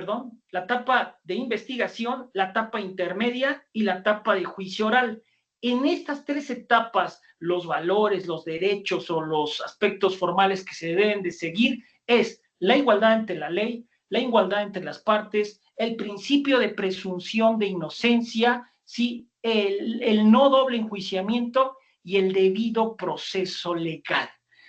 la etapa de investigación, la etapa intermedia y la etapa de juicio oral. En estas tres etapas, los valores, los derechos o los aspectos formales que se deben de seguir es la igualdad ante la ley, la igualdad entre las partes, el principio de presunción de inocencia, ¿sí? El no doble enjuiciamiento y el debido proceso legal.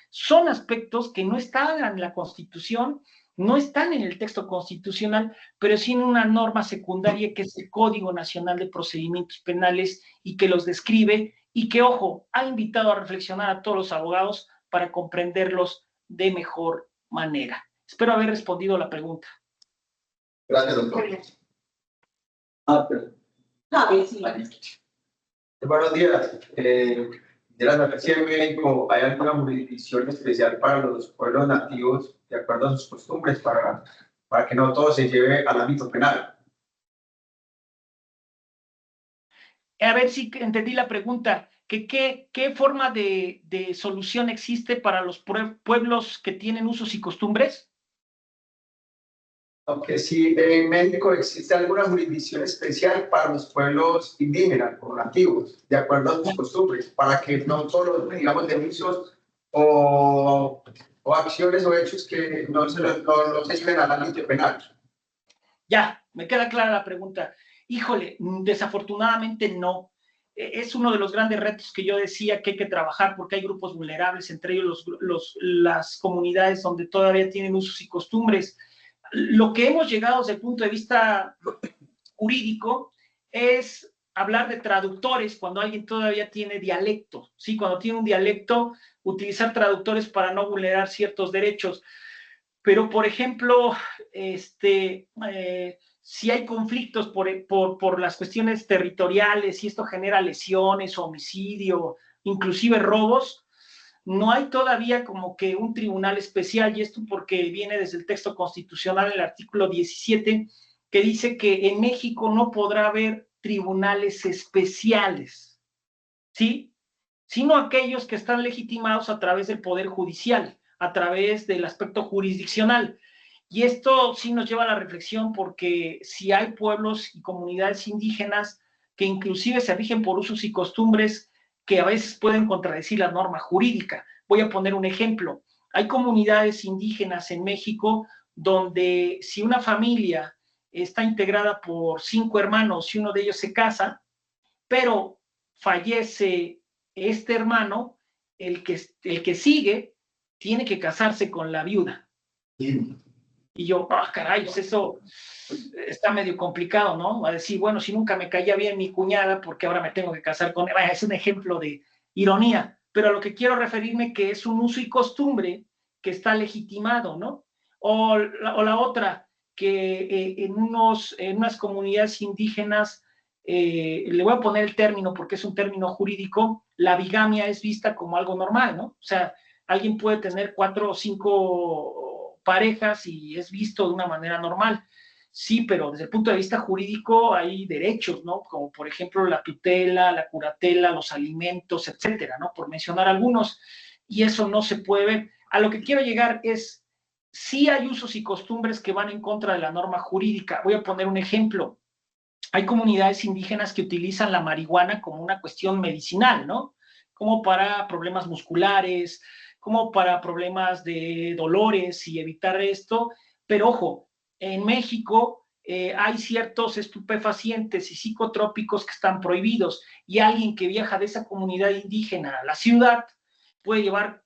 Son aspectos que no están en la Constitución, no están en el texto constitucional, pero sí en una norma secundaria que es el Código Nacional de Procedimientos Penales y que los describe y que, ojo, ha invitado a reflexionar a todos los abogados para comprenderlos de mejor manera. Espero haber respondido a la pregunta. Gracias, doctor. Buenos días. Si en México hay alguna jurisdicción especial para los pueblos nativos de acuerdo a sus costumbres para que no todo se lleve al ámbito penal. A ver si entendí la pregunta. ¿Qué forma de solución existe para los pueblos que tienen usos y costumbres? Aunque si en México existe alguna jurisdicción especial para los pueblos indígenas o nativos, de acuerdo a sus costumbres, para que no solo, digamos, delitos o acciones o hechos que no se lleven al ámbito penal. Ya, me queda clara la pregunta. Híjole, desafortunadamente no. Es uno de los grandes retos que yo decía que hay que trabajar porque hay grupos vulnerables, entre ellos las comunidades donde todavía tienen usos y costumbres. Lo que hemos llegado desde el punto de vista jurídico es hablar de traductores cuando alguien todavía tiene dialecto, ¿sí? Cuando tiene un dialecto, utilizar traductores para no vulnerar ciertos derechos. Pero, por ejemplo, si hay conflictos por las cuestiones territoriales, si esto genera lesiones, homicidio, inclusive robos, no hay todavía como que un tribunal especial, y esto porque viene desde el texto constitucional, el artículo 17, que dice que en México no podrá haber tribunales especiales, ¿sí? Sino aquellos que están legitimados a través del Poder Judicial, a través del aspecto jurisdiccional. Y esto sí nos lleva a la reflexión porque si hay pueblos y comunidades indígenas que inclusive se rigen por usos y costumbres que a veces pueden contradecir la norma jurídica. Voy a poner un ejemplo. Hay comunidades indígenas en México donde si una familia está integrada por 5 hermanos y uno de ellos se casa, pero fallece este hermano, el que sigue tiene que casarse con la viuda. Y yo, caray, pues eso está medio complicado, ¿no? A decir, bueno, si nunca me caía bien mi cuñada, ¿por qué ahora me tengo que casar con ella? Es un ejemplo de ironía, pero a lo que quiero referirme que es un uso y costumbre que está legitimado, ¿no? O la otra, que en unas comunidades indígenas, le voy a poner el término porque es un término jurídico, la bigamia es vista como algo normal, ¿no? O sea, alguien puede tener 4 o 5 parejas y es visto de una manera normal. Sí, pero desde el punto de vista jurídico hay derechos, ¿no? Como por ejemplo la tutela, la curatela, los alimentos, etcétera, ¿no? Por mencionar algunos. Y eso no se puede ver. A lo que quiero llegar es, sí hay usos y costumbres que van en contra de la norma jurídica. Voy a poner un ejemplo. Hay comunidades indígenas que utilizan la marihuana como una cuestión medicinal, ¿no? Como para problemas musculares, como para problemas de dolores y evitar esto. Pero ojo, en México hay ciertos estupefacientes y psicotrópicos que están prohibidos y alguien que viaja de esa comunidad indígena a la ciudad puede llevar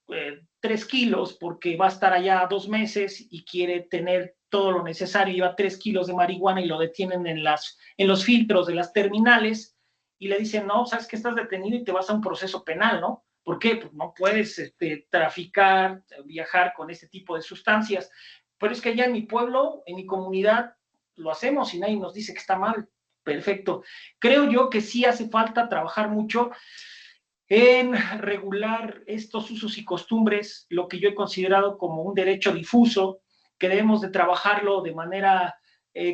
3 kilos porque va a estar allá 2 meses y quiere tener todo lo necesario, lleva 3 kilos de marihuana y lo detienen en los filtros de las terminales y le dicen, no, sabes que estás detenido y te vas a un proceso penal, ¿no? ¿Por qué? Pues no puedes traficar, viajar con este tipo de sustancias. Pero es que allá en mi pueblo, en mi comunidad, lo hacemos y nadie nos dice que está mal. Perfecto. Creo yo que sí hace falta trabajar mucho en regular estos usos y costumbres, lo que yo he considerado como un derecho difuso, que debemos de trabajarlo de manera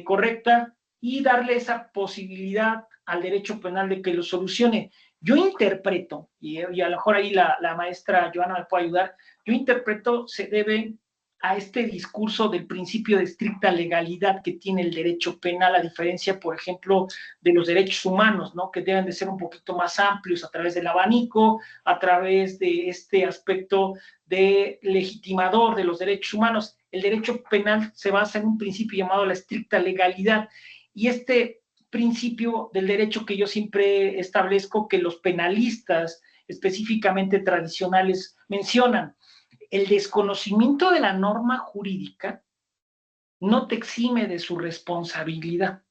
correcta y darle esa posibilidad al derecho penal de que lo solucione. Yo interpreto, y a lo mejor ahí la maestra Joana me puede ayudar, yo interpreto se debe a este discurso del principio de estricta legalidad que tiene el derecho penal, a diferencia, por ejemplo, de los derechos humanos, ¿no? Que deben de ser un poquito más amplios a través del abanico, a través de este aspecto de legitimador de los derechos humanos. El derecho penal se basa en un principio llamado la estricta legalidad, y este principio del derecho que yo siempre establezco, que los penalistas específicamente tradicionales mencionan: el desconocimiento de la norma jurídica no te exime de su responsabilidad.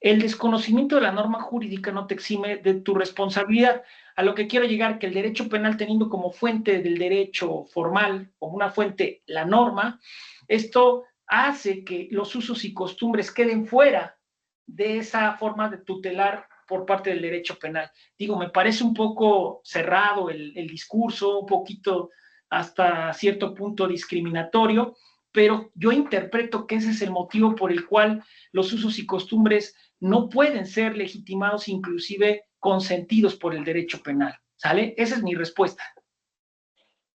El desconocimiento de la norma jurídica no te exime de tu responsabilidad. A lo que quiero llegar, que el derecho penal, teniendo como fuente del derecho formal, como una fuente la norma, esto hace que los usos y costumbres queden fuera de esa forma de tutelar por parte del derecho penal. Digo, me parece un poco cerrado el discurso, un poquito hasta cierto punto discriminatorio, pero yo interpreto que ese es el motivo por el cual los usos y costumbres no pueden ser legitimados, inclusive consentidos por el derecho penal. ¿Sale? Esa es mi respuesta.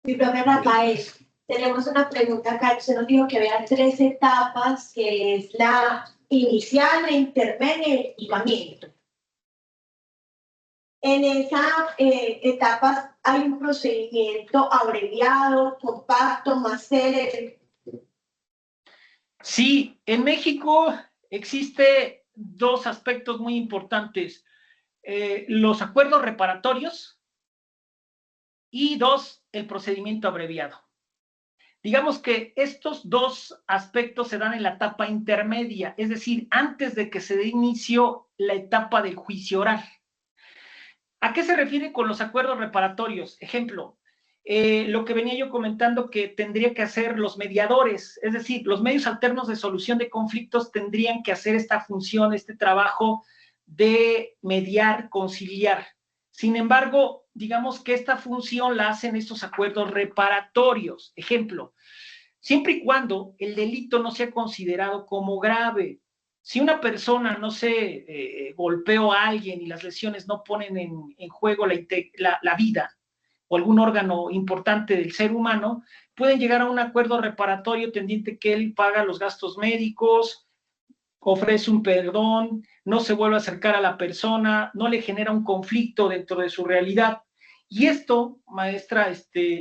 Mi profe Rafael, tenemos una pregunta acá. Usted nos dijo que había 3 etapas, que es la inicial, la intermedia y el equipamiento. En esas etapas hay un procedimiento abreviado, compacto, más célebre. Sí, en México existe 2 aspectos muy importantes: los acuerdos reparatorios, y 2, el procedimiento abreviado. Digamos que estos 2 aspectos se dan en la etapa intermedia, es decir, antes de que se dé inicio la etapa del juicio oral. ¿A qué se refiere con los acuerdos reparatorios? Ejemplo, lo que venía yo comentando que tendría que hacer los mediadores, es decir, los medios alternos de solución de conflictos tendrían que hacer esta función, este trabajo de mediar, conciliar. Sin embargo, digamos que esta función la hacen estos acuerdos reparatorios. Ejemplo, siempre y cuando el delito no sea considerado como grave. Si una persona, no sé, golpeó a alguien y las lesiones no ponen en juego la vida o algún órgano importante del ser humano, pueden llegar a un acuerdo reparatorio tendiente que él paga los gastos médicos, ofrece un perdón, no se vuelve a acercar a la persona, no le genera un conflicto dentro de su realidad. Y esto, maestra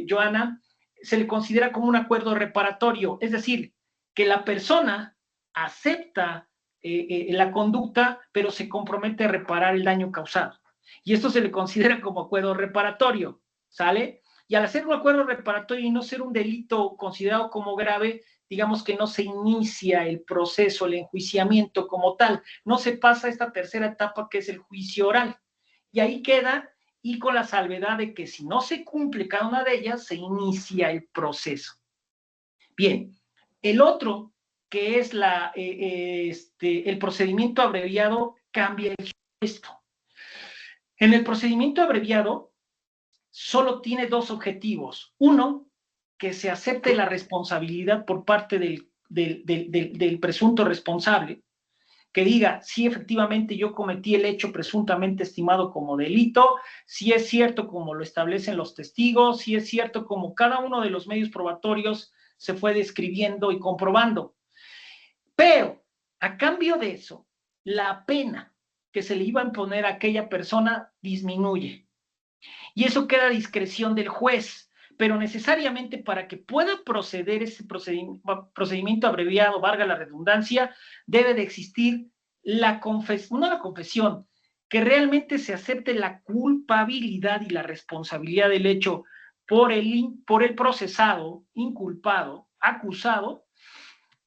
Joana, se le considera como un acuerdo reparatorio, es decir, que la persona acepta la conducta, pero se compromete a reparar el daño causado. Y esto se le considera como acuerdo reparatorio, ¿sale? Y al hacer un acuerdo reparatorio y no ser un delito considerado como grave, digamos que no se inicia el proceso, el enjuiciamiento como tal, no se pasa a esta tercera etapa que es el juicio oral. Y ahí queda, y con la salvedad de que si no se cumple cada una de ellas, se inicia el proceso. Bien, el otro, que es el procedimiento abreviado, cambia esto. En el procedimiento abreviado, solo tiene 2 objetivos. Uno, que se acepte la responsabilidad por parte del presunto responsable, que diga si efectivamente yo cometí el hecho presuntamente estimado como delito, si es cierto como lo establecen los testigos, si es cierto como cada uno de los medios probatorios se fue describiendo y comprobando. Pero, a cambio de eso, la pena que se le iba a imponer a aquella persona disminuye. Y eso queda a discreción del juez, pero necesariamente para que pueda proceder ese procedimiento abreviado, valga la redundancia, debe de existir la confesión, que realmente se acepte la culpabilidad y la responsabilidad del hecho por el procesado, inculpado, acusado,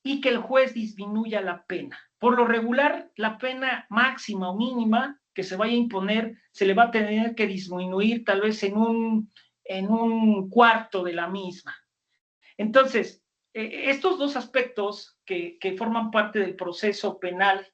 y que el juez disminuya la pena. Por lo regular, la pena máxima o mínima que se vaya a imponer se le va a tener que disminuir tal vez en un cuarto de la misma. Entonces, estos 2 aspectos que forman parte del proceso penal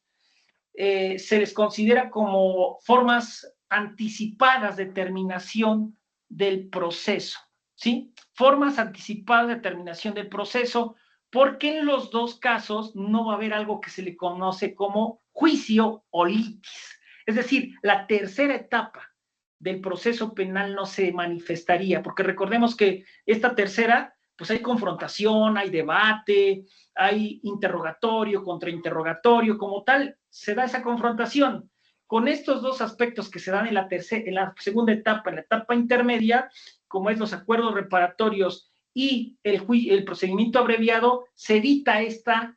se les considera como formas anticipadas de terminación del proceso, ¿sí? Formas anticipadas de terminación del proceso, porque en los 2 casos no va a haber algo que se le conoce como juicio o litis. Es decir, la tercera etapa del proceso penal no se manifestaría, porque recordemos que esta tercera pues hay confrontación, hay debate, hay interrogatorio, contrainterrogatorio, como tal, se da esa confrontación. Con estos dos aspectos que se dan en la segunda etapa, en la etapa intermedia, como es los acuerdos reparatorios y el procedimiento abreviado, se evita esta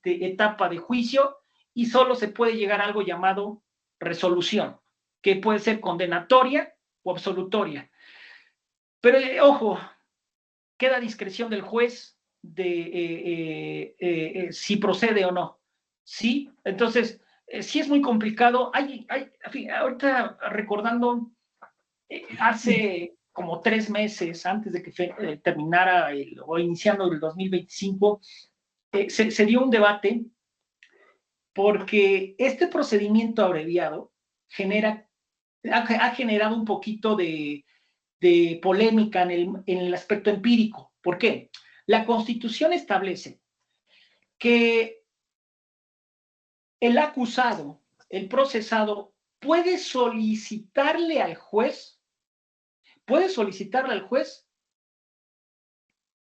etapa de juicio y solo se puede llegar a algo llamado resolución, que puede ser condenatoria o absolutoria. Pero, ojo, queda a discreción del juez de si procede o no. ¿Sí? Entonces, sí es muy complicado. Ahorita recordando, hace como 3 meses antes de que terminara o iniciando el 2025, se dio un debate porque este procedimiento abreviado ha generado un poquito de polémica en el aspecto empírico. ¿Por qué? La Constitución establece que el acusado, el procesado, puede solicitarle al juez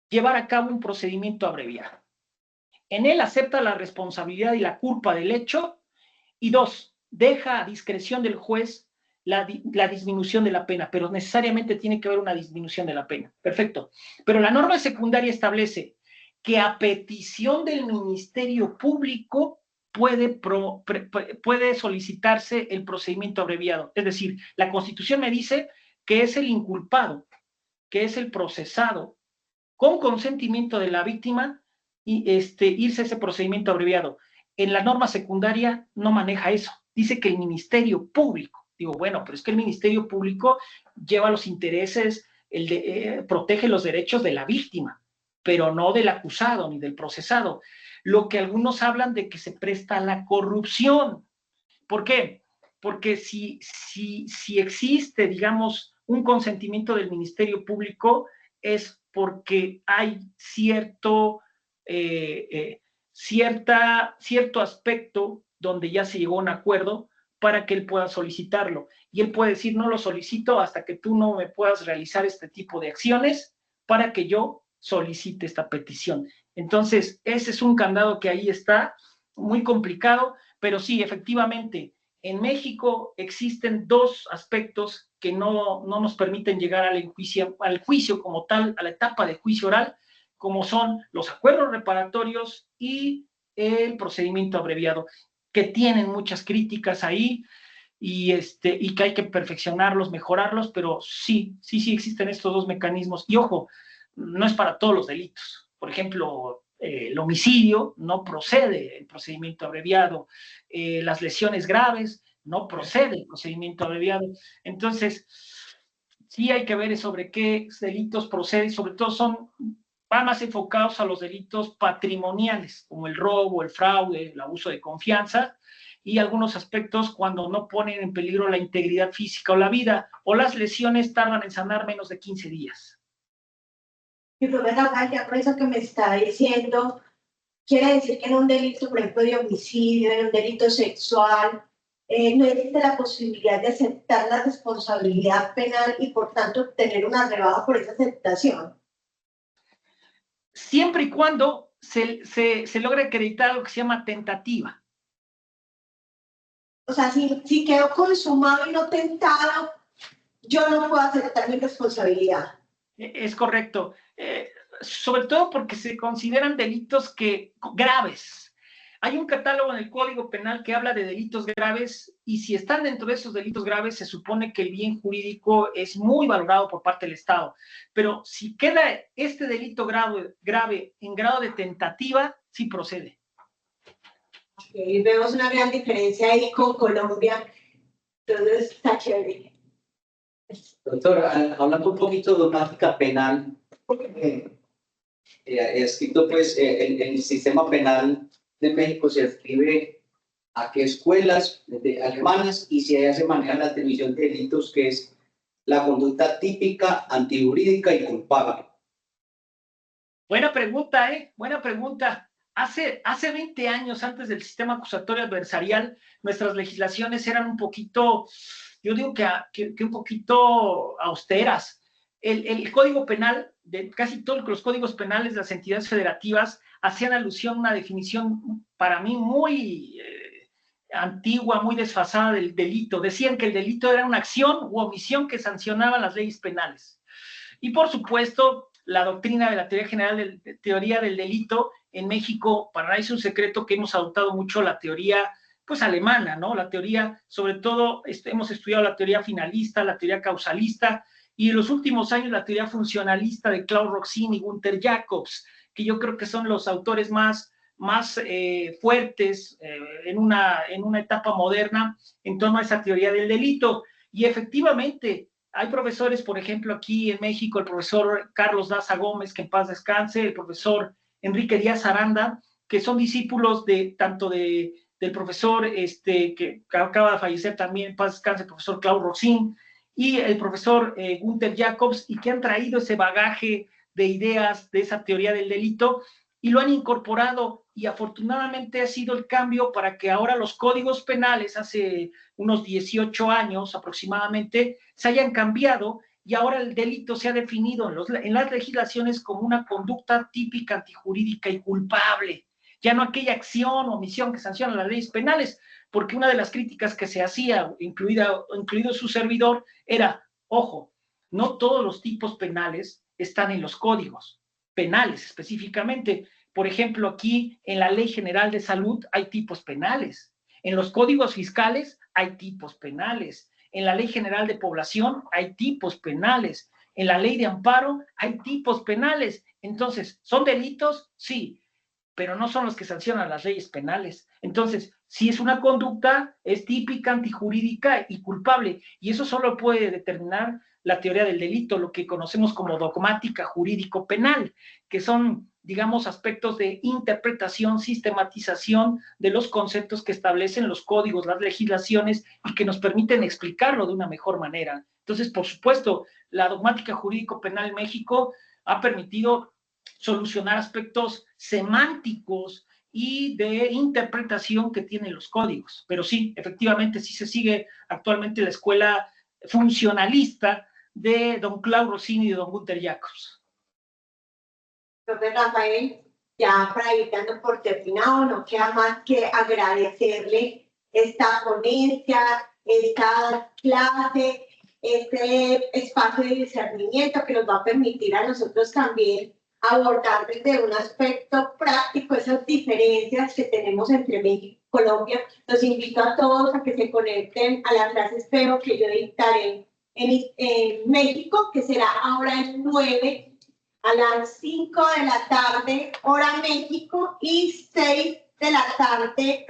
llevar a cabo un procedimiento abreviado. En él acepta la responsabilidad y la culpa del hecho, y 2, deja a discreción del juez la disminución de la pena, pero necesariamente tiene que haber una disminución de la pena. Perfecto. Pero la norma secundaria establece que a petición del Ministerio Público puede solicitarse el procedimiento abreviado. Es decir, la Constitución me dice que es el inculpado, que es el procesado, con consentimiento de la víctima, y irse a ese procedimiento abreviado. En la norma secundaria no maneja eso. Dice que el Ministerio Público. Digo, bueno, pero es que el Ministerio Público lleva los intereses, protege los derechos de la víctima, pero no del acusado ni del procesado. Lo que algunos hablan de que se presta a la corrupción. ¿Por qué? Porque si existe, digamos, un consentimiento del Ministerio Público, es porque hay cierto aspecto donde ya se llegó a un acuerdo para que él pueda solicitarlo. Y él puede decir, no lo solicito hasta que tú no me puedas realizar este tipo de acciones para que yo solicite esta petición. Entonces, ese es un candado que ahí está, muy complicado, pero sí, efectivamente, en México existen 2 aspectos que no nos permiten llegar al juicio como tal, a la etapa de juicio oral, como son los acuerdos reparatorios y el procedimiento abreviado, que tienen muchas críticas ahí y que hay que perfeccionarlos, mejorarlos, pero sí existen estos 2 mecanismos. Y ojo, no es para todos los delitos. Por ejemplo, el homicidio no procede el procedimiento abreviado, las lesiones graves no procede el procedimiento abreviado. Entonces, sí hay que ver sobre qué delitos proceden, sobre todo van más enfocados a los delitos patrimoniales, como el robo, el fraude, el abuso de confianza, y algunos aspectos cuando no ponen en peligro la integridad física o la vida, o las lesiones tardan en sanar menos de 15 días. Y profesor, ya por eso que me está diciendo, quiere decir que en un delito, por ejemplo, de homicidio, en un delito sexual, no existe la posibilidad de aceptar la responsabilidad penal y, por tanto, obtener una rebaja por esa aceptación. Siempre y cuando se logre acreditar algo que se llama tentativa. O sea, si quedó consumado y no tentado, yo no puedo aceptar mi responsabilidad. Es correcto. Sobre todo porque se consideran delitos graves. Hay un catálogo en el Código Penal que habla de delitos graves, y si están dentro de esos delitos graves, se supone que el bien jurídico es muy valorado por parte del Estado. Pero si queda este delito grave en grado de tentativa, sí procede. Okay, vemos una gran diferencia ahí con Colombia. Entonces, está chévere. Doctora, hablando un poquito de dogmática penal, he escrito pues el sistema penal de México se adscribe a qué escuelas alemanas y si allá se maneja la definición de delitos que es la conducta típica, antijurídica y culpable. Buena pregunta, buena pregunta. Hace 20 años, antes del sistema acusatorio adversarial, nuestras legislaciones eran un poquito, yo digo que un poquito austeras. el Código Penal, de casi todos los códigos penales de las entidades federativas, hacían alusión a una definición para mí muy antigua, muy desfasada del delito. Decían que el delito era una acción u omisión que sancionaban las leyes penales. Y por supuesto, la doctrina de la teoría general de teoría del delito en México, para nadie es un secreto que hemos adoptado mucho la teoría pues alemana, ¿no? La teoría, sobre todo, hemos estudiado la teoría finalista, la teoría causalista, y en los últimos años la teoría funcionalista de Claude Roxin y Gunther Jacobs, que yo creo que son los autores más fuertes en una etapa moderna en torno a esa teoría del delito. Y efectivamente, hay profesores, por ejemplo, aquí en México, el profesor Carlos Daza Gómez, que en paz descanse, el profesor Enrique Díaz Aranda, que son discípulos tanto del profesor que acaba de fallecer también, en paz descanse, el profesor Claude Roxin, y el profesor Gunther Jacobs, y que han traído ese bagaje de ideas de esa teoría del delito y lo han incorporado, y afortunadamente ha sido el cambio para que ahora los códigos penales, hace unos 18 años aproximadamente, se hayan cambiado y ahora el delito se ha definido en las legislaciones como una conducta típica, antijurídica y culpable, ya no aquella acción o omisión que sanciona las leyes penales, porque una de las críticas que se hacía, incluido su servidor, era, ojo, no todos los tipos penales están en los códigos penales específicamente. Por ejemplo, aquí en la Ley General de Salud hay tipos penales, en los códigos fiscales hay tipos penales, en la Ley General de Población hay tipos penales, en la Ley de Amparo hay tipos penales. Entonces, ¿son delitos? Sí, pero no son los que sancionan las leyes penales. Entonces, si es una conducta, es típica, antijurídica y culpable, y eso solo puede determinar la teoría del delito, lo que conocemos como dogmática jurídico-penal, que son, digamos, aspectos de interpretación, sistematización de los conceptos que establecen los códigos, las legislaciones, y que nos permiten explicarlo de una mejor manera. Entonces, por supuesto, la dogmática jurídico-penal en México ha permitido solucionar aspectos semánticos y de interpretación que tienen los códigos. Pero sí, efectivamente, sí se sigue actualmente la escuela funcionalista de don Claude Roxin y de don Gunther Jacobs. Doctor Rafael, ya para ir dando por terminado, no queda más que agradecerle esta ponencia, esta clase, este espacio de discernimiento que nos va a permitir a nosotros también abordar desde un aspecto práctico esas diferencias que tenemos entre México y Colombia. Los invito a todos a que se conecten a la clase espero que yo dictaré en México, que será ahora el 9 a las 5 de la tarde, hora México, y 6 de la tarde,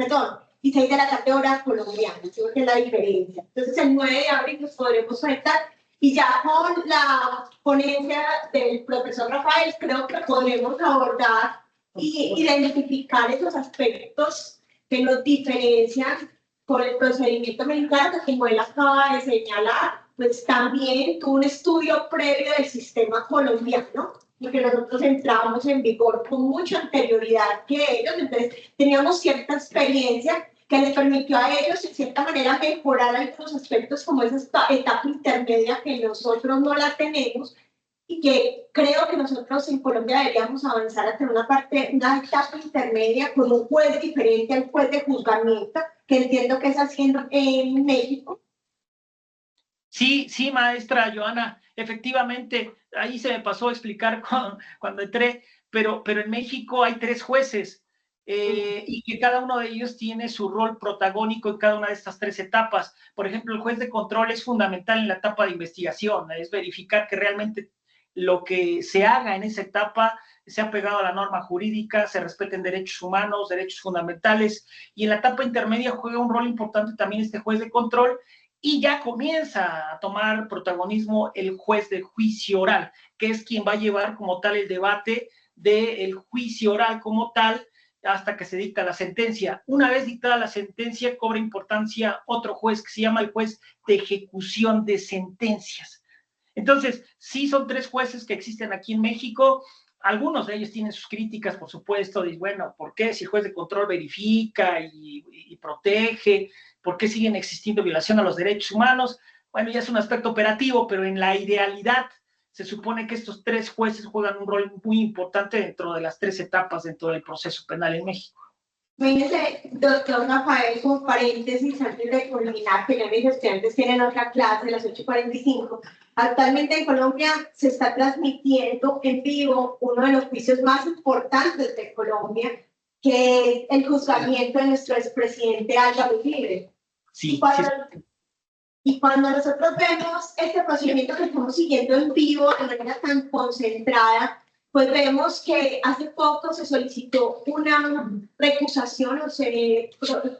hora colombiana, creo que es la diferencia. Entonces el 9 de abril nos podremos conectar. Y ya con la ponencia del profesor Rafael, creo que podremos abordar y identificar esos aspectos que nos diferencian con el procedimiento mexicano, que como él acaba de señalar, pues también tuvo un estudio previo del sistema colombiano, porque nosotros entramos en vigor con mucha anterioridad que ellos, entonces teníamos cierta experiencia que les permitió a ellos, en cierta manera, mejorar algunos aspectos como esa etapa intermedia que nosotros no la tenemos, y que creo que nosotros en Colombia deberíamos avanzar a tener una etapa intermedia con un juez diferente al juez de juzgamiento, que entiendo que es haciendo en México. Sí, maestra Joana, efectivamente, ahí se me pasó a explicar cuando entré, pero en México hay 3 jueces, y que cada uno de ellos tiene su rol protagónico en cada una de estas 3 etapas. Por ejemplo, el juez de control es fundamental en la etapa de investigación, es verificar que realmente lo que se haga en esa etapa se ha pegado a la norma jurídica, se respeten derechos humanos, derechos fundamentales, y en la etapa intermedia juega un rol importante también este juez de control, y ya comienza a tomar protagonismo el juez de juicio oral, que es quien va a llevar como tal el debate del juicio oral como tal, hasta que se dicta la sentencia. Una vez dictada la sentencia, cobra importancia otro juez que se llama el juez de ejecución de sentencias. Entonces, sí son 3 jueces que existen aquí en México. Algunos de ellos tienen sus críticas, por supuesto, de, bueno, ¿por qué si el juez de control verifica y protege? ¿Por qué siguen existiendo violación a los derechos humanos? Bueno, ya es un aspecto operativo, pero en la idealidad se supone que estos 3 jueces juegan un rol muy importante dentro de las 3 etapas dentro del proceso penal en México. Fíjese, doctor Rafael, como paréntesis, antes de culminar, que ya mis estudiantes tienen otra clase a las 8:45. Actualmente en Colombia se está transmitiendo en vivo uno de los juicios más importantes de Colombia, que es el juzgamiento de nuestro expresidente Álvaro Uribe. Sí, Y cuando nosotros vemos este procedimiento que estamos siguiendo en vivo de manera tan concentrada, pues vemos que hace poco se solicitó una recusación o se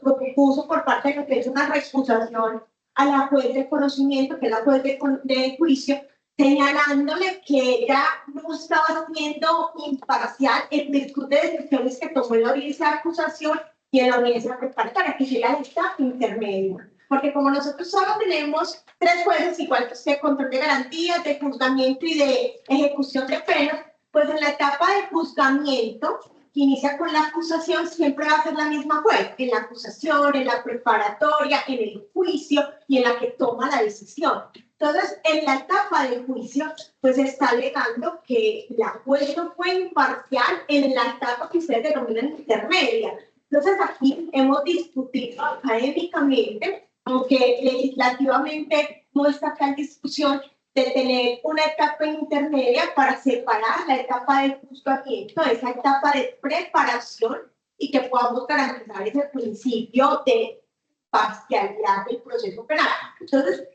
propuso por parte de lo que es una recusación a la juez de conocimiento, que es la juez de juicio, señalándole que ella no estaba siendo imparcial en virtud de decisiones que tomó en la audiencia de acusación y en la audiencia preparatoria, que sería esta intermedia. Porque como nosotros solo tenemos 3 jueces, igual que usted, control de garantías, de juzgamiento y de ejecución de penas, pues en la etapa de juzgamiento, que inicia con la acusación, siempre va a ser la misma juez, en la acusación, en la preparatoria, en el juicio y en la que toma la decisión. Entonces, en la etapa del juicio, pues está alegando que la juez no fue imparcial en la etapa que ustedes denominan intermedia. Entonces, aquí hemos discutido académicamente, aunque legislativamente no está acá en discusión, de tener una etapa intermedia para separar la etapa de juzgamiento de esa etapa de preparación y que podamos garantizar ese principio de parcialidad del proceso penal. Entonces,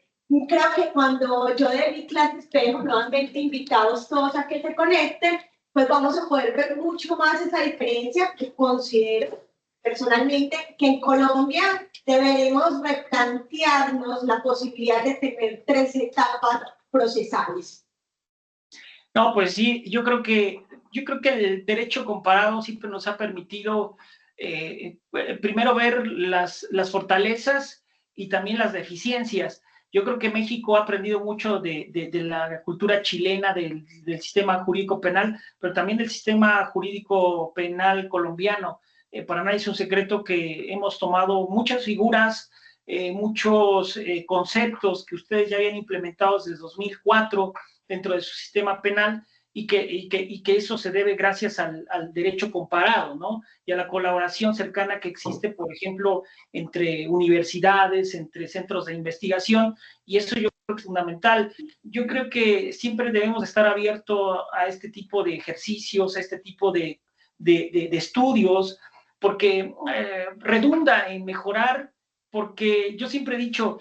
creo que cuando yo dé mi clase espejo, nuevamente invitados todos a que se conecten, pues vamos a poder ver mucho más esa diferencia que considero personalmente que en Colombia deberemos replantearnos la posibilidad de tener 3 etapas procesales. No, pues sí, yo creo que el derecho comparado siempre nos ha permitido primero ver las fortalezas y también las deficiencias. Yo creo que México ha aprendido mucho de la cultura chilena, del sistema jurídico penal, pero también del sistema jurídico penal colombiano. Para nadie es un secreto que hemos tomado muchas figuras, muchos conceptos que ustedes ya habían implementado desde 2004 dentro de su sistema penal y que eso se debe gracias al derecho comparado, ¿no? Y a la colaboración cercana que existe, por ejemplo, entre universidades, entre centros de investigación, y eso yo creo que es fundamental. Yo creo que siempre debemos estar abiertos a este tipo de ejercicios, a este tipo de estudios, porque redunda en mejorar, porque yo siempre he dicho,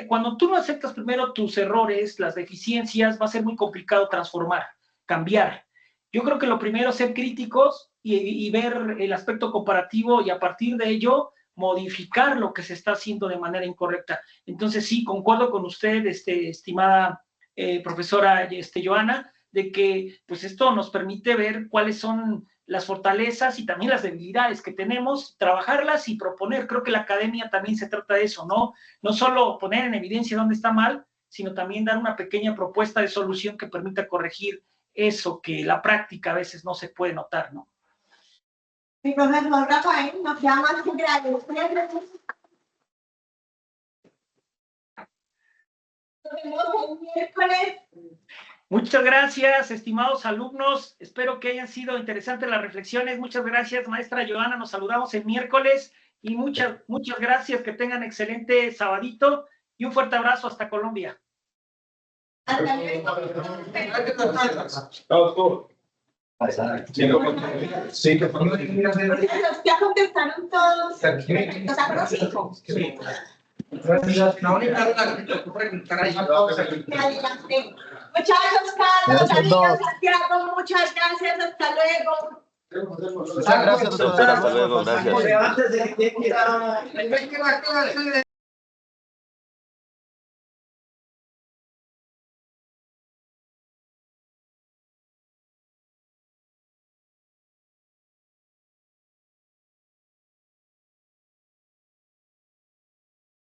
cuando tú no aceptas primero tus errores, las deficiencias, va a ser muy complicado transformar, cambiar. Yo creo que lo primero es ser críticos y ver el aspecto comparativo y a partir de ello modificar lo que se está haciendo de manera incorrecta. Entonces sí, concuerdo con usted, estimada profesora Joana, de que pues esto nos permite ver cuáles son las fortalezas y también las debilidades que tenemos, trabajarlas y proponer. Creo que la academia también se trata de eso, ¿no? No solo poner en evidencia dónde está mal, sino también dar una pequeña propuesta de solución que permita corregir eso que la práctica a veces no se puede notar, ¿no? Mi profesor Rafael, nos queda más que agradecer. Nos vemos el miércoles. Muchas gracias, estimados alumnos. Espero que hayan sido interesantes las reflexiones. Muchas gracias, maestra Joana. Nos saludamos el miércoles y muchas gracias. Que tengan excelente sabadito y un fuerte abrazo hasta Colombia. Hasta luego. Sí, ya contestaron todos. Los aprobó. La única preguntar ahí. Me adelanté. Muchachos, Carlos, amigos, Santiago, muchas gracias. Hasta luego. Muchas gracias, doctora. Hasta luego. Gracias. Antes de que